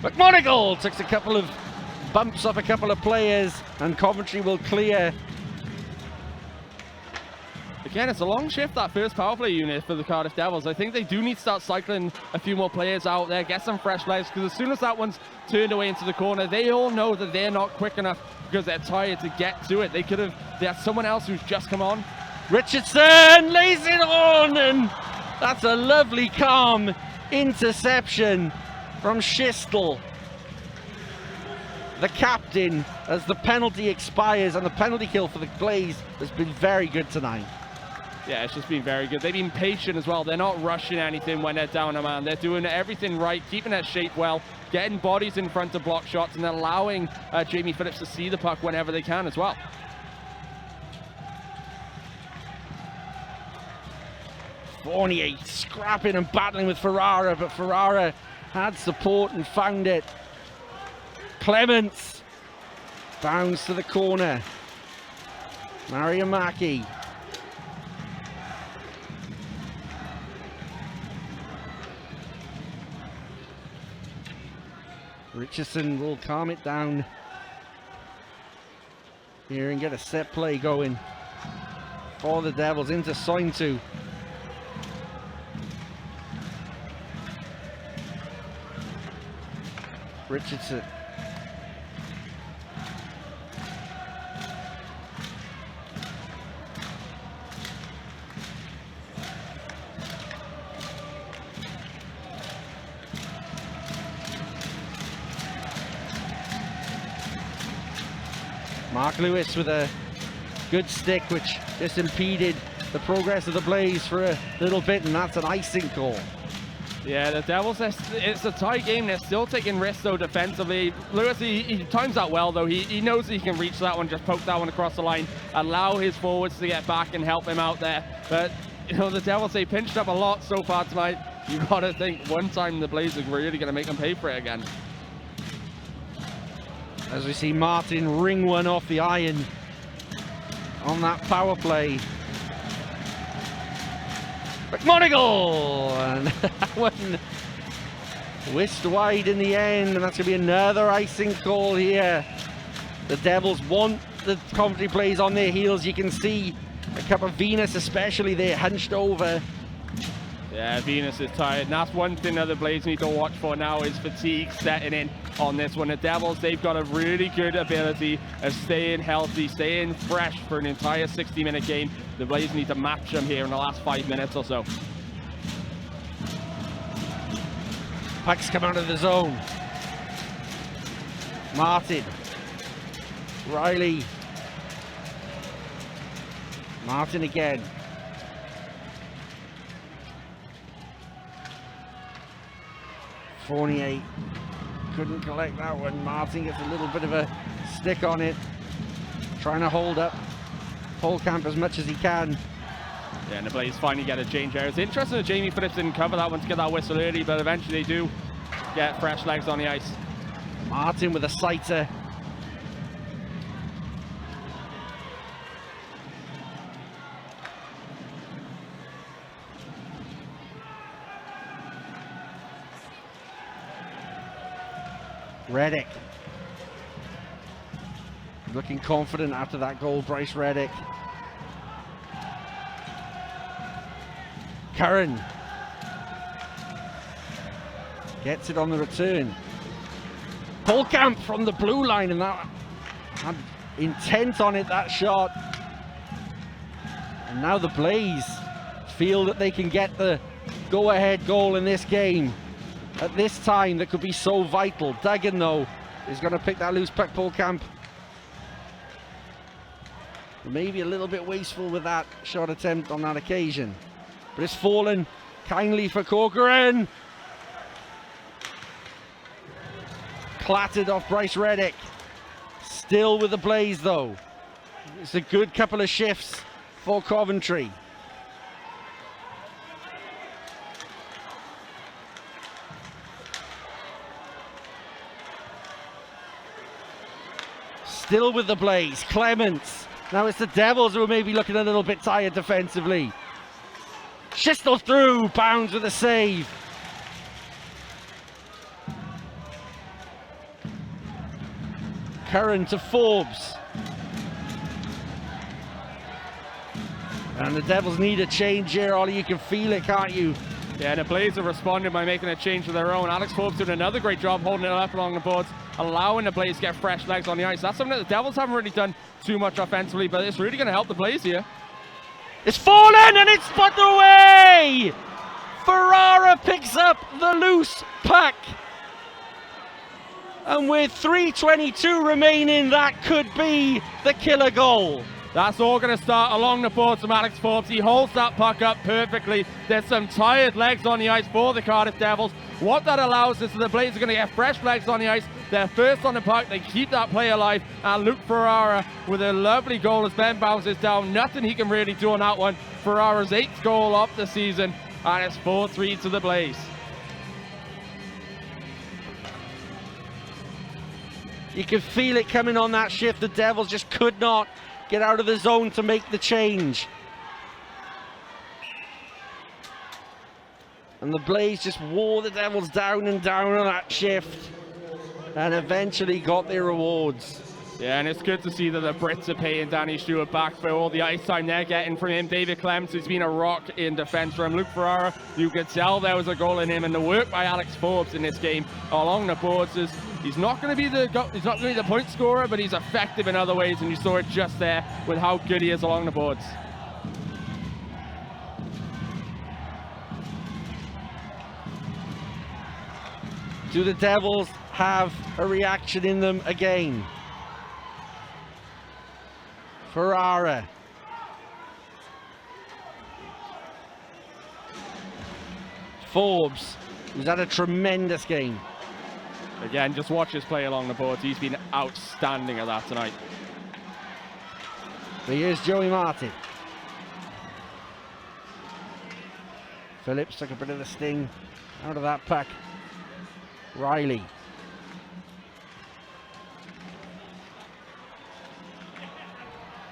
McMonagle takes a couple of bumps off a couple of players, and Coventry will clear. Again, it's a long shift, that first power play unit for the Cardiff Devils. I think they do need to start cycling a few more players out there, get some fresh legs, because as soon as that one's turned away into the corner, they all know that they're not quick enough because they're tired to get to it. They have someone else who's just come on. Richardson lays it on, and that's a lovely calm interception from Schistel, the captain, as the penalty expires, and the penalty kill for the Blaze has been very good tonight. Yeah, it's just been very good. They've been patient as well. They're not rushing anything when they're down a man. They're doing everything right, keeping that shape well, getting bodies in front to block shots, and allowing Jamie Phillips to see the puck whenever they can as well. Fournier scrapping and battling with Ferrara, but Ferrara had support and found it. Clements bounds to the corner. Mariamaki. Richardson will calm it down here and get a set play going for the Devils into Sointu. Richardson. Mark Lewis with a good stick, which just impeded the progress of the Blaze for a little bit, and that's an icing call. Yeah, the Devils, it's a tight game. They're still taking risks, though, defensively. Lewis, he times that well, though. He knows he can reach that one, just poke that one across the line, allow his forwards to get back and help him out there. But, you know, the Devils, they pinched up a lot so far tonight. You got to think one time the Blaze are really going to make them pay for it again. As we see Martin ring one off the iron on that power play. McMonagle! And that one whisked wide in the end, and that's going to be another icing call here. The Devils want the Coventry Blaze on their heels. You can see a couple of Venus especially there hunched over. Yeah, Venus is tired, and that's one thing that the Blaze need to watch for now is fatigue setting in on this one. The Devils, they've got a really good ability of staying healthy, staying fresh for an entire 60-minute game. The Blaze need to match them here in the last 5 minutes or so. Pucks come out of the zone. Martin. Riley. Martin again. Fournier couldn't collect that one. Martin gets a little bit of a stick on it, trying to hold up Polkamp as much as he can. Yeah, and the Blaze finally get a change there. It's interesting that Jamie Phillips didn't cover that one to get that whistle early, but eventually they do. get fresh legs on the ice. Martin with a sighter. Reddick. Looking confident after that goal, Bryce Reddick. Curran. Gets it on the return. Polkamp from the blue line, and that had intent on it, that shot. And now the Blaze feel that they can get the go-ahead goal in this game at this time that could be so vital. Duggan, though, is going to pick that loose puck. Polkamp maybe a little bit wasteful with that shot attempt on that occasion, but it's fallen kindly for Corcoran. Clattered off Bryce Reddick. Still with the Blaze, though. It's a good couple of shifts for Coventry. Still with the Blaze, Clements. Now it's the Devils who are maybe looking a little bit tired defensively. Schistel through, Bounds with a save. Curran to Forbes. And the Devils need a change here, Ollie. You can feel it, can't you? Yeah, and the Blaze have responded by making a change of their own. Alex Forbes doing another great job holding it up along the boards, allowing the Blaze to get fresh legs on the ice. That's something that the Devils haven't really done too much offensively, but it's really going to help the Blaze here. It's fallen and it's put away! Ferrara picks up the loose puck. And with 3:22 remaining, that could be the killer goal. That's all going to start along the boards from Alex Forbes. He holds that puck up perfectly. There's some tired legs on the ice for the Cardiff Devils. What that allows is that the Blaze are going to get fresh legs on the ice. They're first on the puck. They keep that play alive. And Luke Ferrara with a lovely goal as Ben bounces down. Nothing he can really do on that one. Ferrara's 8th goal of the season. And it's 4-3 to the Blaze. You can feel it coming on that shift. The Devils just could not get out of the zone to make the change. And the Blaze just wore the Devils down and down on that shift and eventually got their rewards. Yeah, and it's good to see that the Brits are paying Danny Stewart back for all the ice time they're getting from him. David Clements has been a rock in defence for him. Luke Ferrara, you could tell there was a goal in him, and the work by Alex Forbes in this game along the boards is he's not going to be the point scorer, but he's effective in other ways, and you saw it just there with how good he is along the boards. Do the Devils have a reaction in them again? Ferrara. Forbes, who's had a tremendous game. Again, just watch his play along the boards. He's been outstanding at that tonight. But here's Joey Martin. Phillips took a bit of the sting out of that puck. Riley.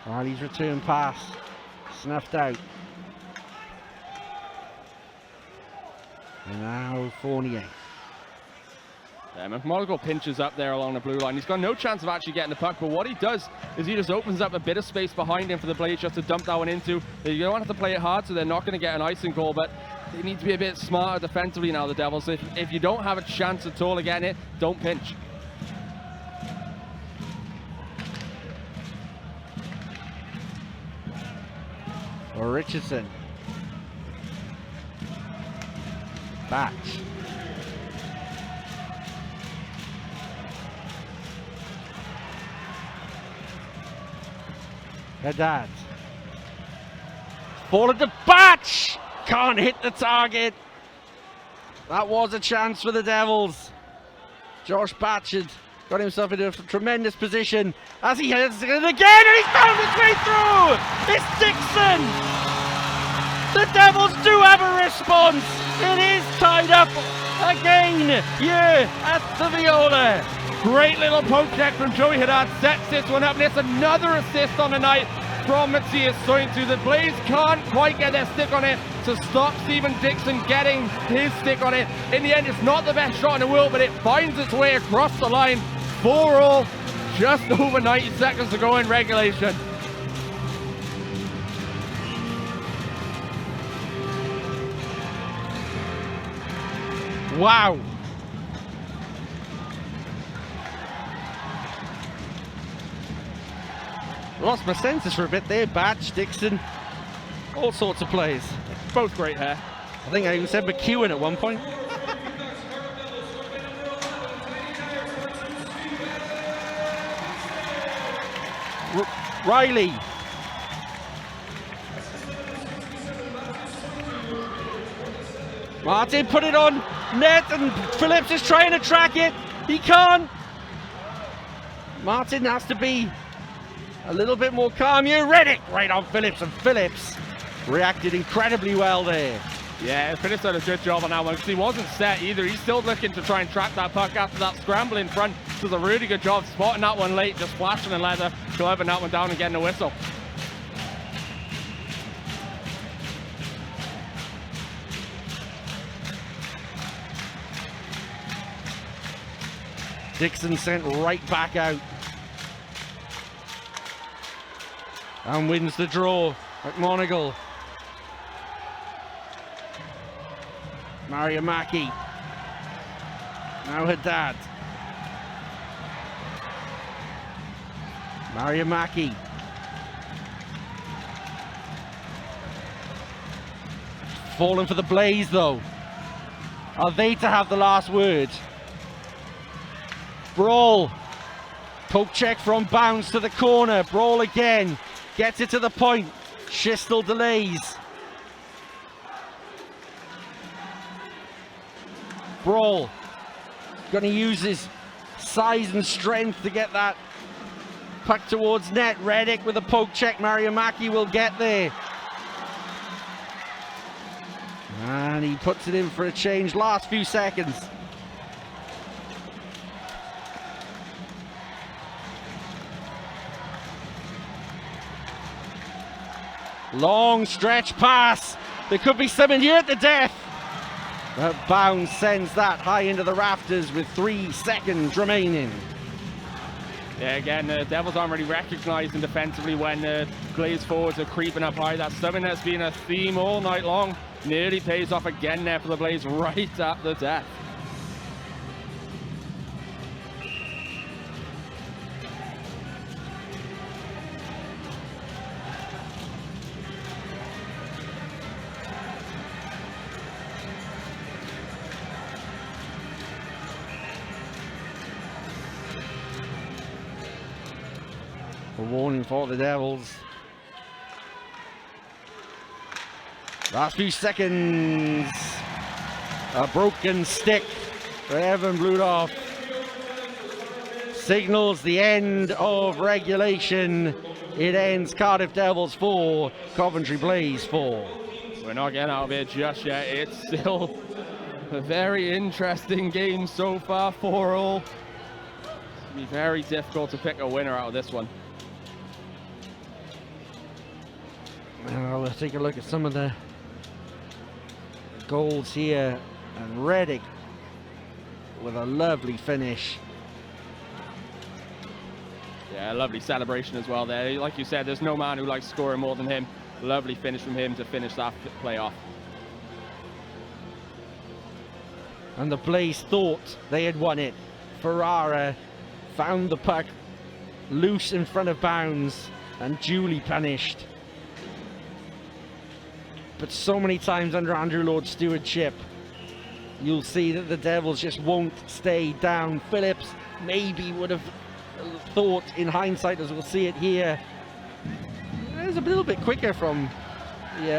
Riley's return pass snuffed out. And now Fournier. Yeah, McMonagle pinches up there along the blue line. He's got no chance of actually getting the puck, but what he does is he just opens up a bit of space behind him for the Blaze just to dump that one into. You don't have to play it hard, so they're not going to get an icing goal, but they need to be a bit smarter defensively now, the Devils. If you don't have a chance at all of getting it, don't pinch. Or Richardson. Batch. Haddad. Ball to Batch! Can't hit the target. That was a chance for the Devils. Josh Batch had got himself into a tremendous position as he heads it again, and he's found his way through! It's Dixon! The Devils do have a response. It is tied up again here at the Viola. Great little poke check from Joey Haddad, sets this one up, and it's another assist on the night from Matthias Sointu. The Blaze can't quite get their stick on it to stop Stephen Dixon getting his stick on it. In the end, it's not the best shot in the world, but it finds its way across the line. 4-all, just over 90 seconds to go in regulation. Wow. Lost my senses for a bit there. Batch, Dixon, all sorts of plays. Both great hair. I think I even said McEwen at one point. Riley. Martin put it on net and Phillips is trying to track it. He can't. Martin has to be a little bit more calm here. Reddick right on Phillips, and Phillips reacted incredibly well there. Yeah, Phillips did a good job on that one because he wasn't set either. He's still looking to try and track that puck after that scramble in front. Does a really good job spotting that one late, just flashing the leather, gliving that one down and getting a whistle. Dixon sent right back out and wins the draw. McMonagle. Mariamaki. Now Haddad. Mariamaki. Falling for the Blaze though. Are they to have the last word? Brawl. Poke check from Bounce to the corner. Brawl again. Gets it to the point. Schistel delays. Brawl. Going to use his size and strength to get that puck towards net. Reddick with a poke check. Mariamaki will get there. And he puts it in for a change. Last few seconds. Long stretch pass. There could be something here at the death. But Bounds sends that high into the rafters with 3 seconds remaining. Yeah, again, the Devils aren't really recognising defensively when Blaze forwards are creeping up high. That's something that's been a theme all night long. Nearly pays off again there for the Blaze right at the death. A warning for the Devils. Last few seconds. A broken stick for Evan Bludoff. Signals the end of regulation. It ends Cardiff Devils 4, Coventry Blaze 4. We're not getting out of it just yet. It's still a very interesting game so far, 4-all. It'll be very difficult to pick a winner out of this one. Now let's take a look at some of the goals here. And Reddick with a lovely finish. Yeah, lovely celebration as well there. Like you said, there's no man who likes scoring more than him. Lovely finish from him to finish that play off. And the Blaze thought they had won it. Ferrara found the puck loose in front of Bounds and duly punished. But so many times under Andrew Lord's stewardship, you'll see that the Devils just won't stay down. Phillips maybe would have thought, in hindsight, as we'll see it here, it was a little bit quicker from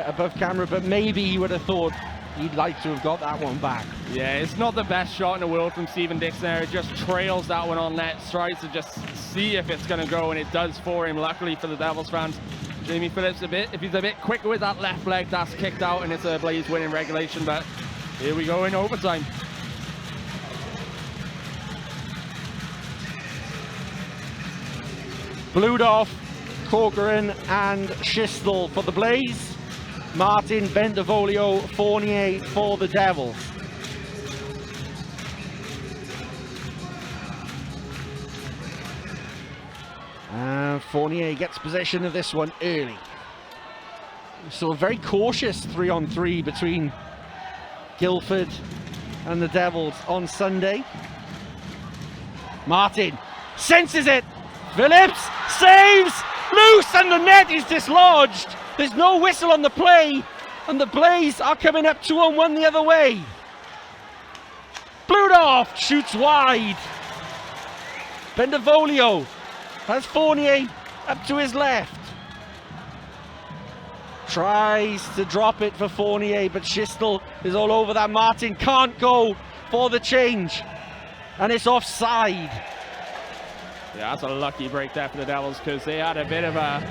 above camera, but maybe he would have thought he'd like to have got that one back. Yeah, it's not the best shot in the world from Stephen Dixon there. It just trails that one on net, tries to just see if it's going to go, and it does for him, luckily for the Devils fans. Jamie Phillips if he's a bit quicker with that left leg, that's kicked out and it's a Blaze win in regulation, but here we go in overtime. Bludorf, Corcoran and Schistel for the Blaze. Martin, Bentivoglio, Fournier for the Devils. And Fournier gets possession of this one early. So a very cautious 3-on-3 between Guildford and the Devils on Sunday. Martin senses it. Phillips saves, loose, and the net is dislodged. There's no whistle on the play, and the Blaze are coming up 2-on-1 the other way. Bludorf shoots wide. Bentivoglio has Fournier up to his left. Tries to drop it for Fournier, but Schistel is all over that. Martin can't go for the change, and it's offside. Yeah, that's a lucky break there for the Devils, because they had a bit of a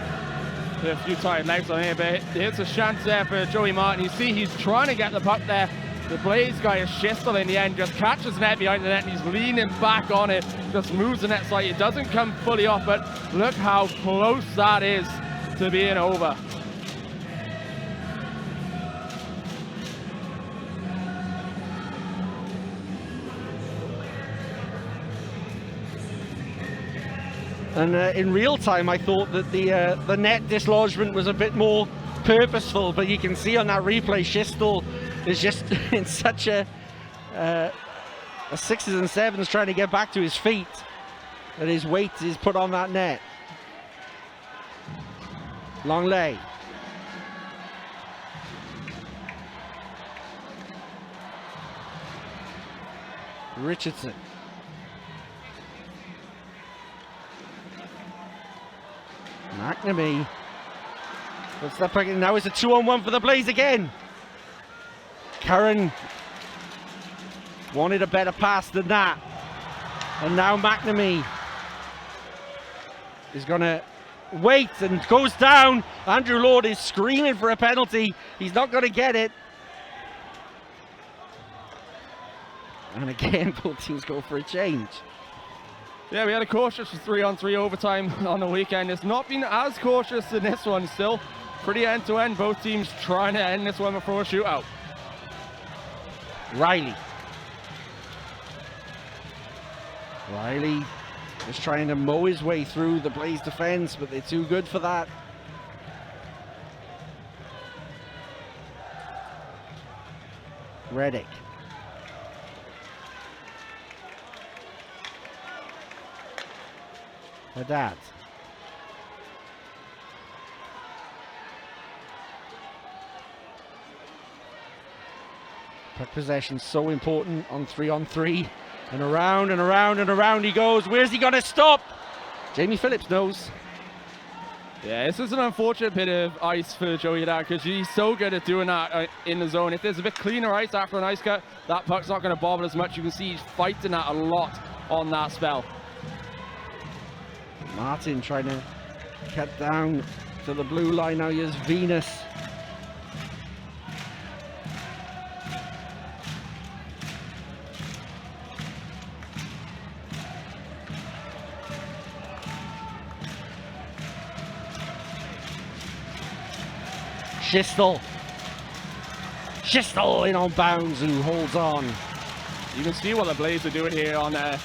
few tight legs on here, but here's a chance there for Joey Martin. You see he's trying to get the puck there. The Blaze guy is Schistel in the end, just catches the net behind the net, and he's leaning back on it, just moves the net slightly. It doesn't come fully off, but look how close that is to being over. And in real time, I thought that the net dislodgement was a bit more purposeful, but you can see on that replay, Schistel is just in such a 6s and 7s trying to get back to his feet, that his weight is put on that net. Long lay. Richardson. McNamee. What's that? Now it's a 2-on-1 for the Blaze again. Curran wanted a better pass than that. And now McNamee is going to wait and goes down. Andrew Lord is screaming for a penalty. He's not going to get it. And again, both teams go for a change. Yeah, we had a cautious 3-on-3 overtime on the weekend. It's not been as cautious in this one still. Pretty end-to-end, both teams trying to end this one before a shootout. Riley is trying to mow his way through the Blaze defense, but they're too good for that. Reddick. Haddad. Puck possession so important on 3-on-3, and around and around and around he goes. Where's he gonna stop? Jamie Phillips knows. Yeah, this is an unfortunate bit of ice for Joey Haddad, because he's so good at doing that in the zone. If there's a bit cleaner ice after an ice cut, that puck's not going to bobble as much. You can see he's fighting that a lot on that spell. Martin trying to cut down to the blue line. Now here's Venus. Schistel in on bounds, who holds on. You can see what the Blaze are doing here on their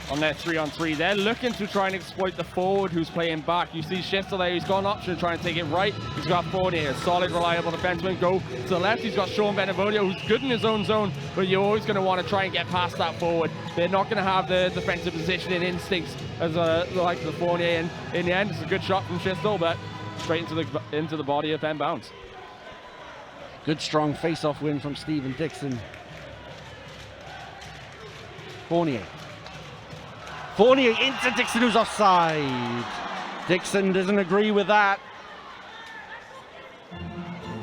3-on-3. They're looking to try and exploit the forward who's playing back. You see Schistel there, he's got an option to try and take it right. He's got forward here, solid, reliable defenseman. Go to the left, he's got Sean Bentivoglio, who's good in his own zone, but you're always going to want to try and get past that forward. They're not going to have the defensive positioning instincts as like the Fournier, and in the end, it's a good shot from Schistel, but straight into the body of Ben Bounds. Good strong face-off win from Stephen Dixon. Fournier into Dixon, who's offside. Dixon doesn't agree with that.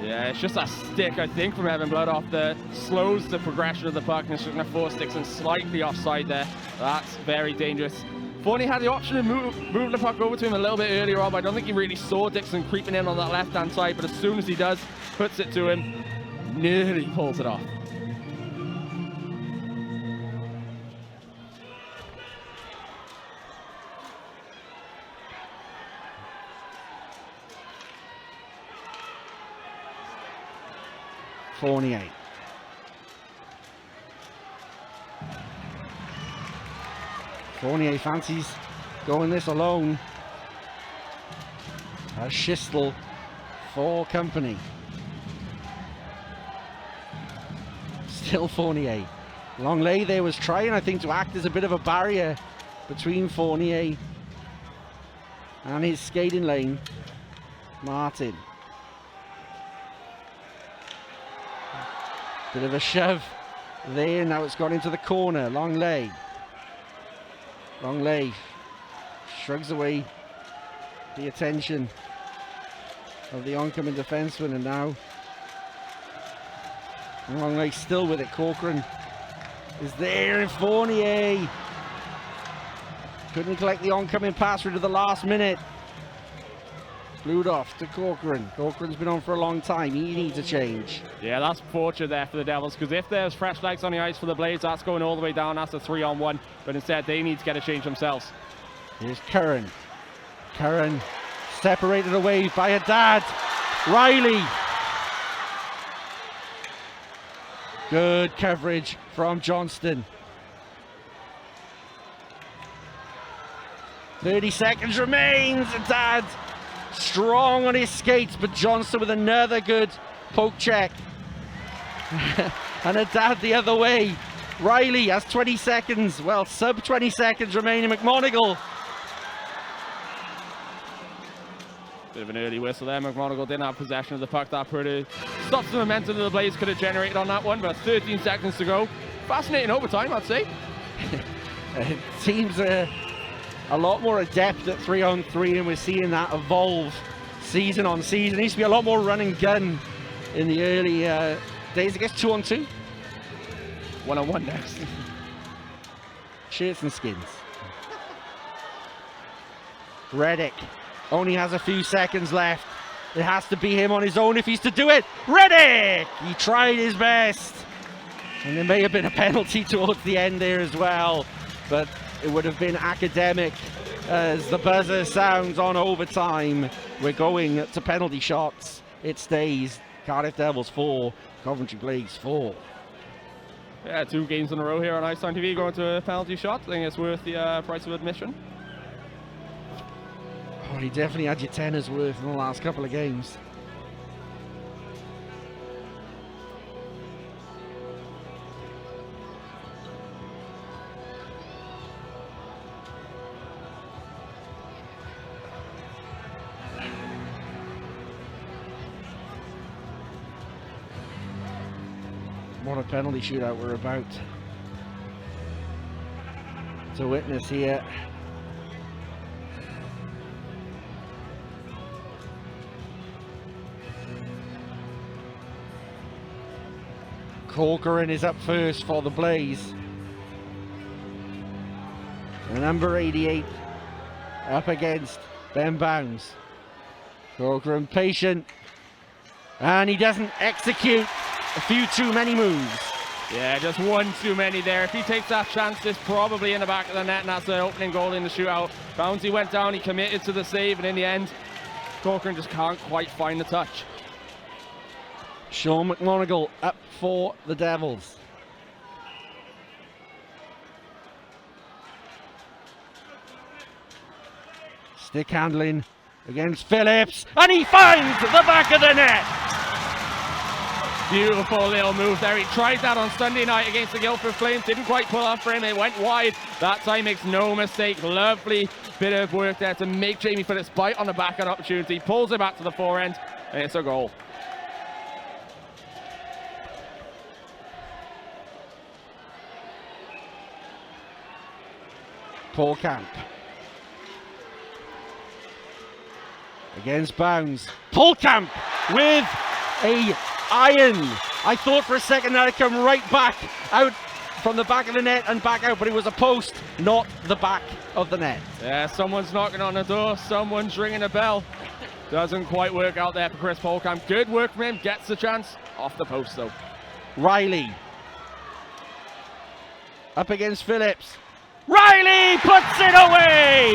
Yeah, it's just a stick, I think, from Evan Bludorf that slows the progression of the puck, and it's just going to force Dixon slightly offside there. That's very dangerous Fournier had the option of moving the puck over to him a little bit earlier on, but I don't think he really saw Dixon creeping in on that left-hand side. But as soon as he does, puts it to him, nearly pulls it off. Fournier. Fournier fancies going this alone. As Schistel for company. Still Fournier. Longley there was trying, I think, to act as a bit of a barrier between Fournier and his skating lane. Martin. Bit of a shove there, now it's gone into the corner. Longley shrugs away the attention of the oncoming defenseman, and now Longley still with it. Corcoran is there, and Fournier couldn't collect the oncoming pass through to the last minute. Glued off to Corcoran. Corcoran's been on for a long time. He needs a change. Yeah, that's fortunate there for the Devils, because if there's fresh legs on the ice for the Blades, that's going all the way down. That's a 3-on-1. But instead, they need to get a change themselves. Here's Curran. Curran separated away by a dad. Riley. Good coverage from Johnston. 30 seconds remains. Dad strong on his skates, but Johnston with another good poke check. And a dad the other way. Riley has 20 seconds, well, sub 20 seconds remaining. McMonigal. Bit of an early whistle there. McMonigal didn't have possession of the puck. That pretty stops the momentum that the Blades could have generated on that one, but 13 seconds to go. Fascinating overtime, I'd say. Teams are a lot more adept at 3-on-3, and we're seeing that evolve season on season. There used to be a lot more run and gun in the early days. I guess 2-on-2. 1-on-1 next. Shirts and skins. Reddick only has a few seconds left. It has to be him on his own if he's to do it. Reddick! He tried his best. And there may have been a penalty towards the end there as well, but it would have been academic as the buzzer sounds on overtime. We're going to penalty shots. It stays Cardiff Devils 4, Coventry Blades 4. Yeah, 2 games in a row here on IceTime.TV going to a penalty shot. I think it's worth the price of admission. Oh, he definitely had your tenner's worth in the last couple of games. What a penalty shootout we're about to witness here. Corcoran is up first for the Blaze. The number 88 up against Ben Bounds. Corcoran patient, and he doesn't execute. A few too many moves. Yeah, just one too many there. If he takes that chance, it's probably in the back of the net, and that's the opening goal in the shootout. Bouncy went down, he committed to the save, and in the end, Corcoran just can't quite find the touch. Sean McMonigal up for the Devils. Stick handling against Phillips, and he finds the back of the net. Beautiful little move there. He tried that on Sunday night against the Guildford Flames. Didn't quite pull off for him. It went wide. That time makes no mistake. Lovely bit of work there to make Jamie Phillips bite on the back of an opportunity. Pulls it back to the forehand, and it's a goal. Paul Camp against Bounds. Paul Camp with a iron. I thought for a second that it'd come right back out from the back of the net and back out, but it was a post, not the back of the net. Yeah, someone's knocking on the door, someone's ringing a bell. Doesn't quite work out there for Chris Polkamp. Good work from him, gets the chance. Off the post though. Riley. Up against Phillips. Riley puts it away!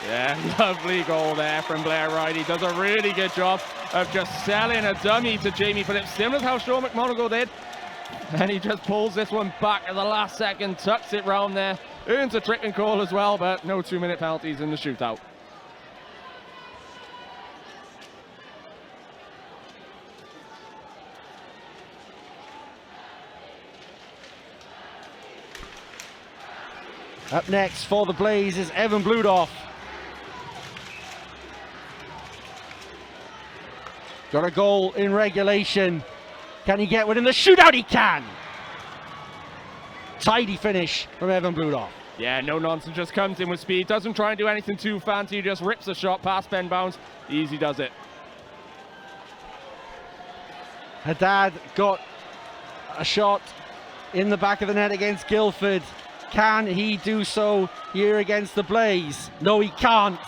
Yeah, lovely goal there from Blair Riley. Does a really good job of just selling a dummy to Jamie Phillips, similar to how Sean McMonagle did. And he just pulls this one back at the last second, tucks it round there, earns a tripping call as well, but no 2-minute penalties in the shootout. Up next for the Blaze is Evan Bludoff. Got a goal in regulation. Can he get one in the shootout? He can! Tidy finish from Evan Bludoff. Yeah, no nonsense, just comes in with speed. Doesn't try and do anything too fancy, just rips a shot past Ben Bounds. Easy does it. Haddad got a shot in the back of the net against Guildford. Can he do so here against the Blaze? No, he can't.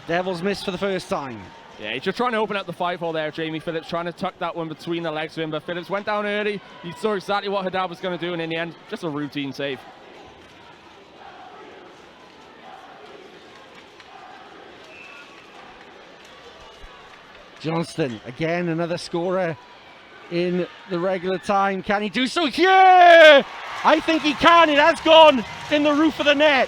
Devils missed for the first time. Yeah, he's just trying to open up the 5-hole there, Jamie Phillips, trying to tuck that one between the legs of him, but Phillips went down early. He saw exactly what Haddad was going to do, and in the end, just a routine save. Johnston, again, another scorer in the regular time. Can he do so? Yeah! I think he can. It has gone in the roof of the net.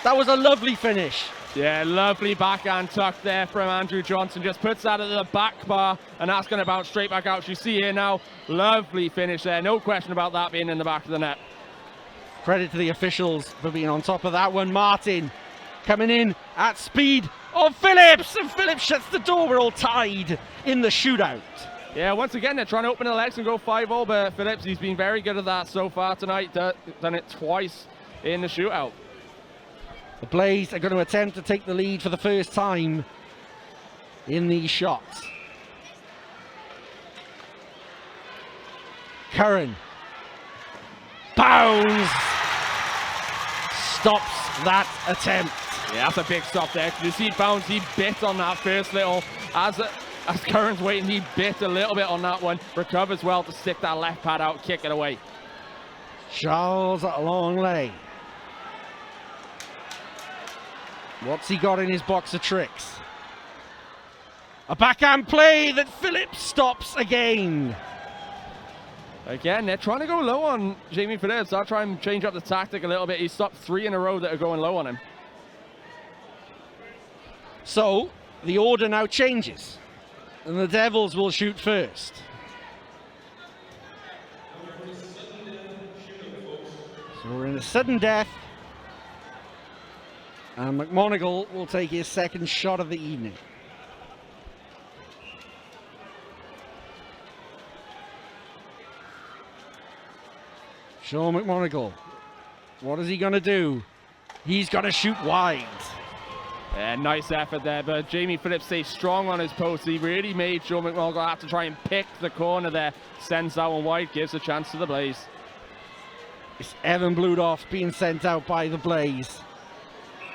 That was a lovely finish. Yeah, lovely backhand tuck there from Andrew Johnson. Just puts that at the back bar, and that's going to bounce straight back out. You see here now, lovely finish there. No question about that being in the back of the net. Credit to the officials for being on top of that one. Martin coming in at speed of Phillips, and Phillips shuts the door. We're all tied in the shootout. Yeah, once again, they're trying to open the legs and go 5-0, but Phillips, he's been very good at that so far tonight. Done it twice in the shootout. The Blaze are going to attempt to take the lead for the first time in these shots. Curran. Bounds. Stops that attempt. Yeah, that's a big stop there. You see Bounds, he bit on that first little, as Curran's waiting, he bit a little bit on that one. Recovers well to stick that left pad out, kick it away. Charles Longley. What's he got in his box of tricks? A backhand play that Phillips stops again. Again, they're trying to go low on Jamie Phillips. I'll try and change up the tactic a little bit. He stopped 3 in a row that are going low on him. So, the order now changes, and the Devils will shoot first. So we're in a sudden death, and McMonagle will take his second shot of the evening. Sean McMonagle, what is he going to do? He's going to shoot wide. Yeah, nice effort there, but Jamie Phillips stays strong on his post. He really made Sean McMonagle have to try and pick the corner there. Sends that one wide, gives a chance to the Blaze. It's Evan Bludoff being sent out by the Blaze.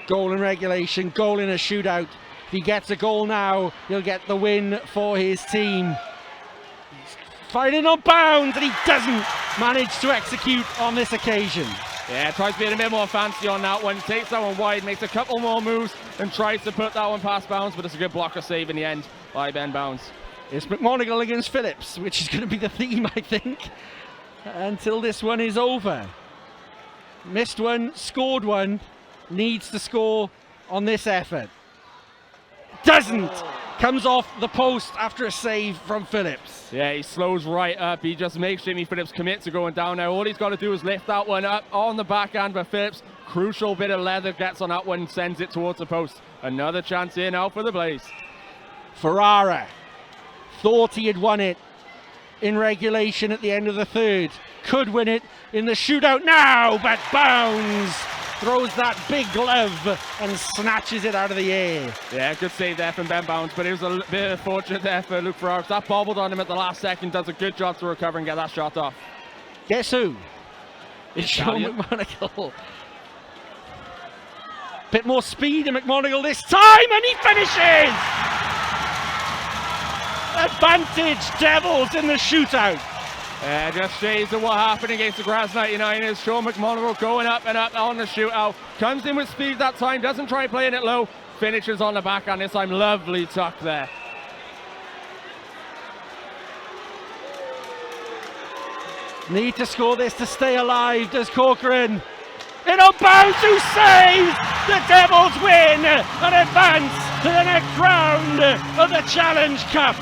Goal in regulation, goal in a shootout. If he gets a goal now, he'll get the win for his team. He's fighting on Bounds, and he doesn't manage to execute on this occasion. Yeah, tries to be a bit more fancy on that one. Takes that one wide, makes a couple more moves, and tries to put that one past Bounds, but it's a good blocker save in the end by Ben Bounds. It's McMonagle against Phillips, which is going to be the theme, I think, until this one is over. Missed one, scored one, needs to score on this effort. Doesn't! Comes off the post after a save from Phillips. Yeah, he slows right up. He just makes Jamie Phillips commit to going down now. All he's got to do is lift that one up on the backhand, but Phillips, crucial bit of leather, gets on that one, sends it towards the post. Another chance here now for the Blaze. Ferrara thought he had won it in regulation at the end of the third. Could win it in the shootout now, but Bounds throws that big glove and snatches it out of the air. Yeah, good save there from Ben Bounds, but it was a bit unfortunate there for Luke Ferraro. That bobbled on him at the last second, does a good job to recover and get that shot off. Guess who? It's Sean Italian. McMonagle. Bit more speed in McMonagle this time, and he finishes! Advantage Devils in the shootout. Just shades of what happened against the Grass 99ers. Sean McMonagle going up and up on the shootout. Comes in with speed that time, doesn't try playing it low. Finishes on the backhand this time. Lovely tuck there. Need to score this to stay alive, does Corcoran. Bounds who saves! The Devils win and advance to the next round of the Challenge Cup.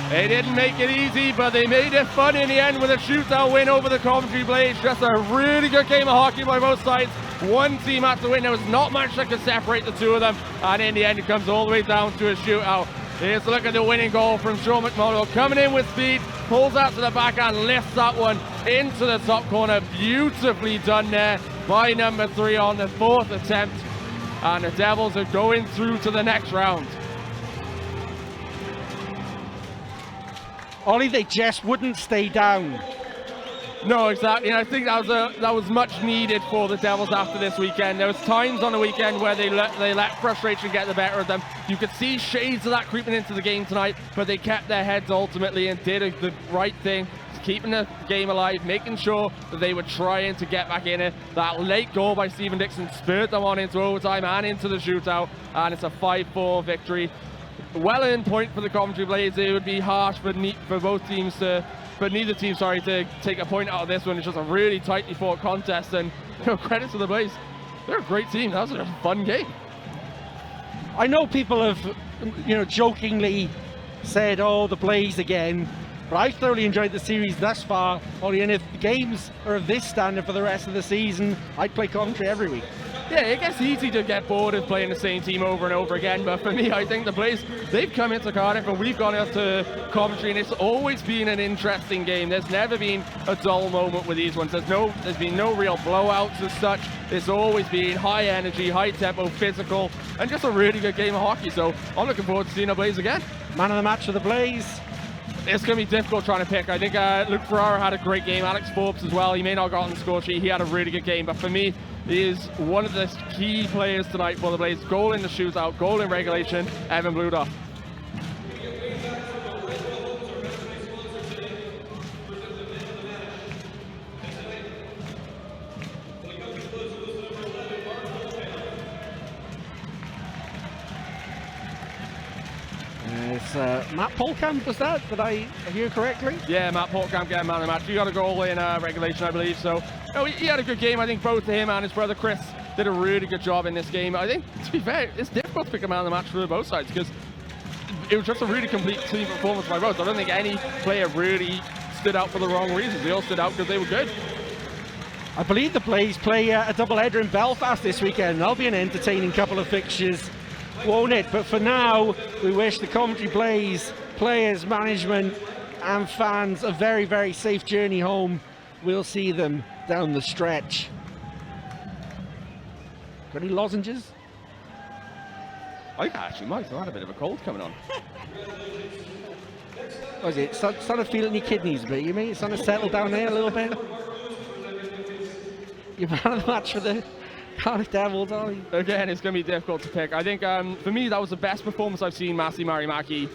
They didn't make it easy, but they made it fun in the end with a shootout win over the Coventry Blaze. Just a really good game of hockey by both sides. One team had to win. There was not much that could separate the two of them. And in the end, it comes all the way down to a shootout. Here's a look at the winning goal from Sean McMonagle. Coming in with speed, pulls out to the backhand, lifts that one into the top corner. Beautifully done there by number 3 on the 4th attempt. And the Devils are going through to the next round. Ollie, they just wouldn't stay down. No, exactly. And I think that was much needed for the Devils after this weekend. There was times on the weekend where they let frustration get the better of them. You could see shades of that creeping into the game tonight, but they kept their heads ultimately and did the right thing, keeping the game alive, making sure that they were trying to get back in it. That late goal by Stephen Dixon spurred them on into overtime and into the shootout, and it's a 5-4 victory. Well-earned point for the Coventry Blaze. It would be harsh for both teams to, but neither team, sorry, to take a point out of this one. It's just a really tightly fought contest, and credit to the Blaze. They're a great team. That was a fun game. I know people have, jokingly said, "Oh, the Blaze again," but I've thoroughly enjoyed the series thus far, Ollie. And if the games are of this standard for the rest of the season, I'd play Coventry every week. Yeah, it gets easy to get bored of playing the same team over and over again, but for me, I think the Blaze, they've come into Cardiff and we've gone out to Coventry, and it's always been an interesting game. There's never been a dull moment with these ones. There's been no real blowouts as such. It's always been high energy, high tempo, physical, and just a really good game of hockey. So I'm looking forward to seeing the Blaze again. Man of the match for the Blaze. It's going to be difficult trying to pick. I think Luke Ferraro had a great game. Alex Forbes as well. He may not have gotten the score sheet. He had a really good game. But for me, he is one of the key players tonight for the Blaze. Goal in the shootout, goal in regulation, Evan Bludoff. It's Matt Polkamp, was that? Did I hear correctly? Yeah, Matt Polkamp getting man of the match. He got a goal in regulation, I believe. So he had a good game. I think both him and his brother Chris did a really good job in this game. I think, to be fair, it's difficult to pick a man of the match for both sides because it was just a really complete team performance by both. I don't think any player really stood out for the wrong reasons. They all stood out because they were good. I believe the Blaze play a doubleheader in Belfast this weekend. That'll be an entertaining couple of fixtures, won't it? But for now, we wish the Coventry Blaze players, management and fans a very, very safe journey home. We'll see them down the stretch. Got any lozenges? I actually might. I had a bit of a cold coming on. What is it? Starting to feel it in your kidneys a bit, you mean? It's starting to settle down there a little bit? You're man of the match for the Cardiff Devils, Ollie. Again, it's going to be difficult to pick. I think for me, that was the best performance I've seen Masi Marimaki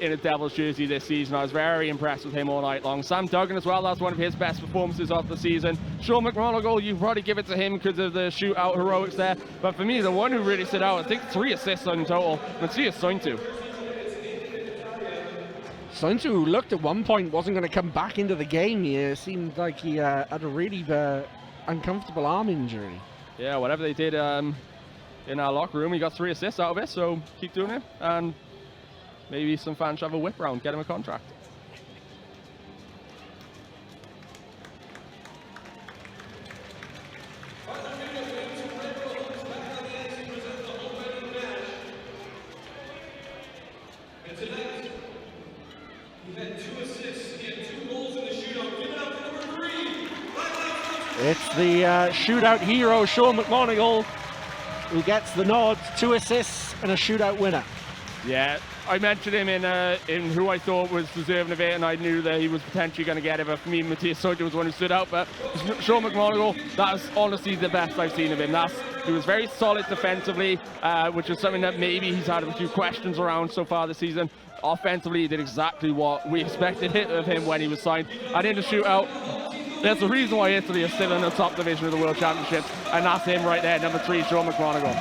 in a Devils jersey this season. I was very impressed with him all night long. Sam Duggan as well, that's one of his best performances of the season. Sean McMonagle, you probably give it to him because of the shootout heroics there. But for me, the one who really stood out, I think 3 assists in total. Let's see, it's Sointu. Sointu, who looked at one point wasn't going to come back into the game here. Seemed like he had a really uncomfortable arm injury. Yeah, whatever they did in our locker room, he got 3 assists out of it, so keep doing it. And maybe some fans should have a whip round, get him a contract. It's the shootout hero, Sean McMonagle, who gets the nod, 2 assists and a shootout winner. Yeah, I mentioned him in who I thought was deserving of it, and I knew that he was potentially going to get it, but for me, Matthias Soja was the one who stood out. But Sean McMonagle, that is honestly the best I've seen of him. He was very solid defensively, which is something that maybe he's had a few questions around so far this season. Offensively, he did exactly what we expected of him when he was signed. And in the shootout, there's a reason why Italy is still in the top division of the World Championships, and that's him right there, number 3, Sean McMonagle.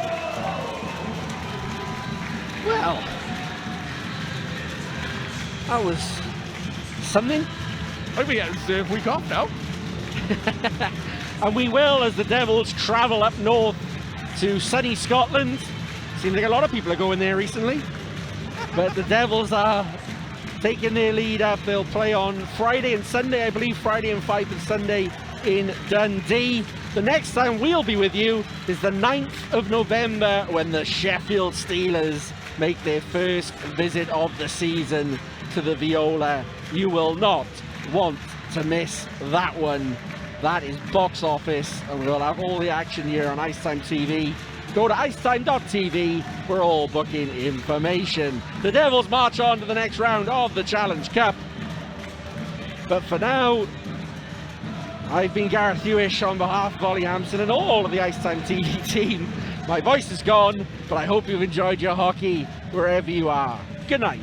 Well, that was something. I think we get a deserved week off now. And we will, as the Devils travel up north to sunny Scotland. Seems like a lot of people are going there recently. But the Devils are taking their lead up. They'll play on Friday and Sunday, I believe Friday and Fife and Sunday in Dundee. The next time we'll be with you is the 9th of November when the Sheffield Steelers make their first visit of the season to the Viola. You will not want to miss that one. That is box office, and we'll have all the action here on IceTime.TV. Go to IceTime.TV for all booking information. The Devils march on to the next round of the Challenge Cup. But for now, I've been Gareth Hewish on behalf of Ollie Hampson and all of the IceTime.TV team. My voice is gone, but I hope you've enjoyed your hockey wherever you are. Good night.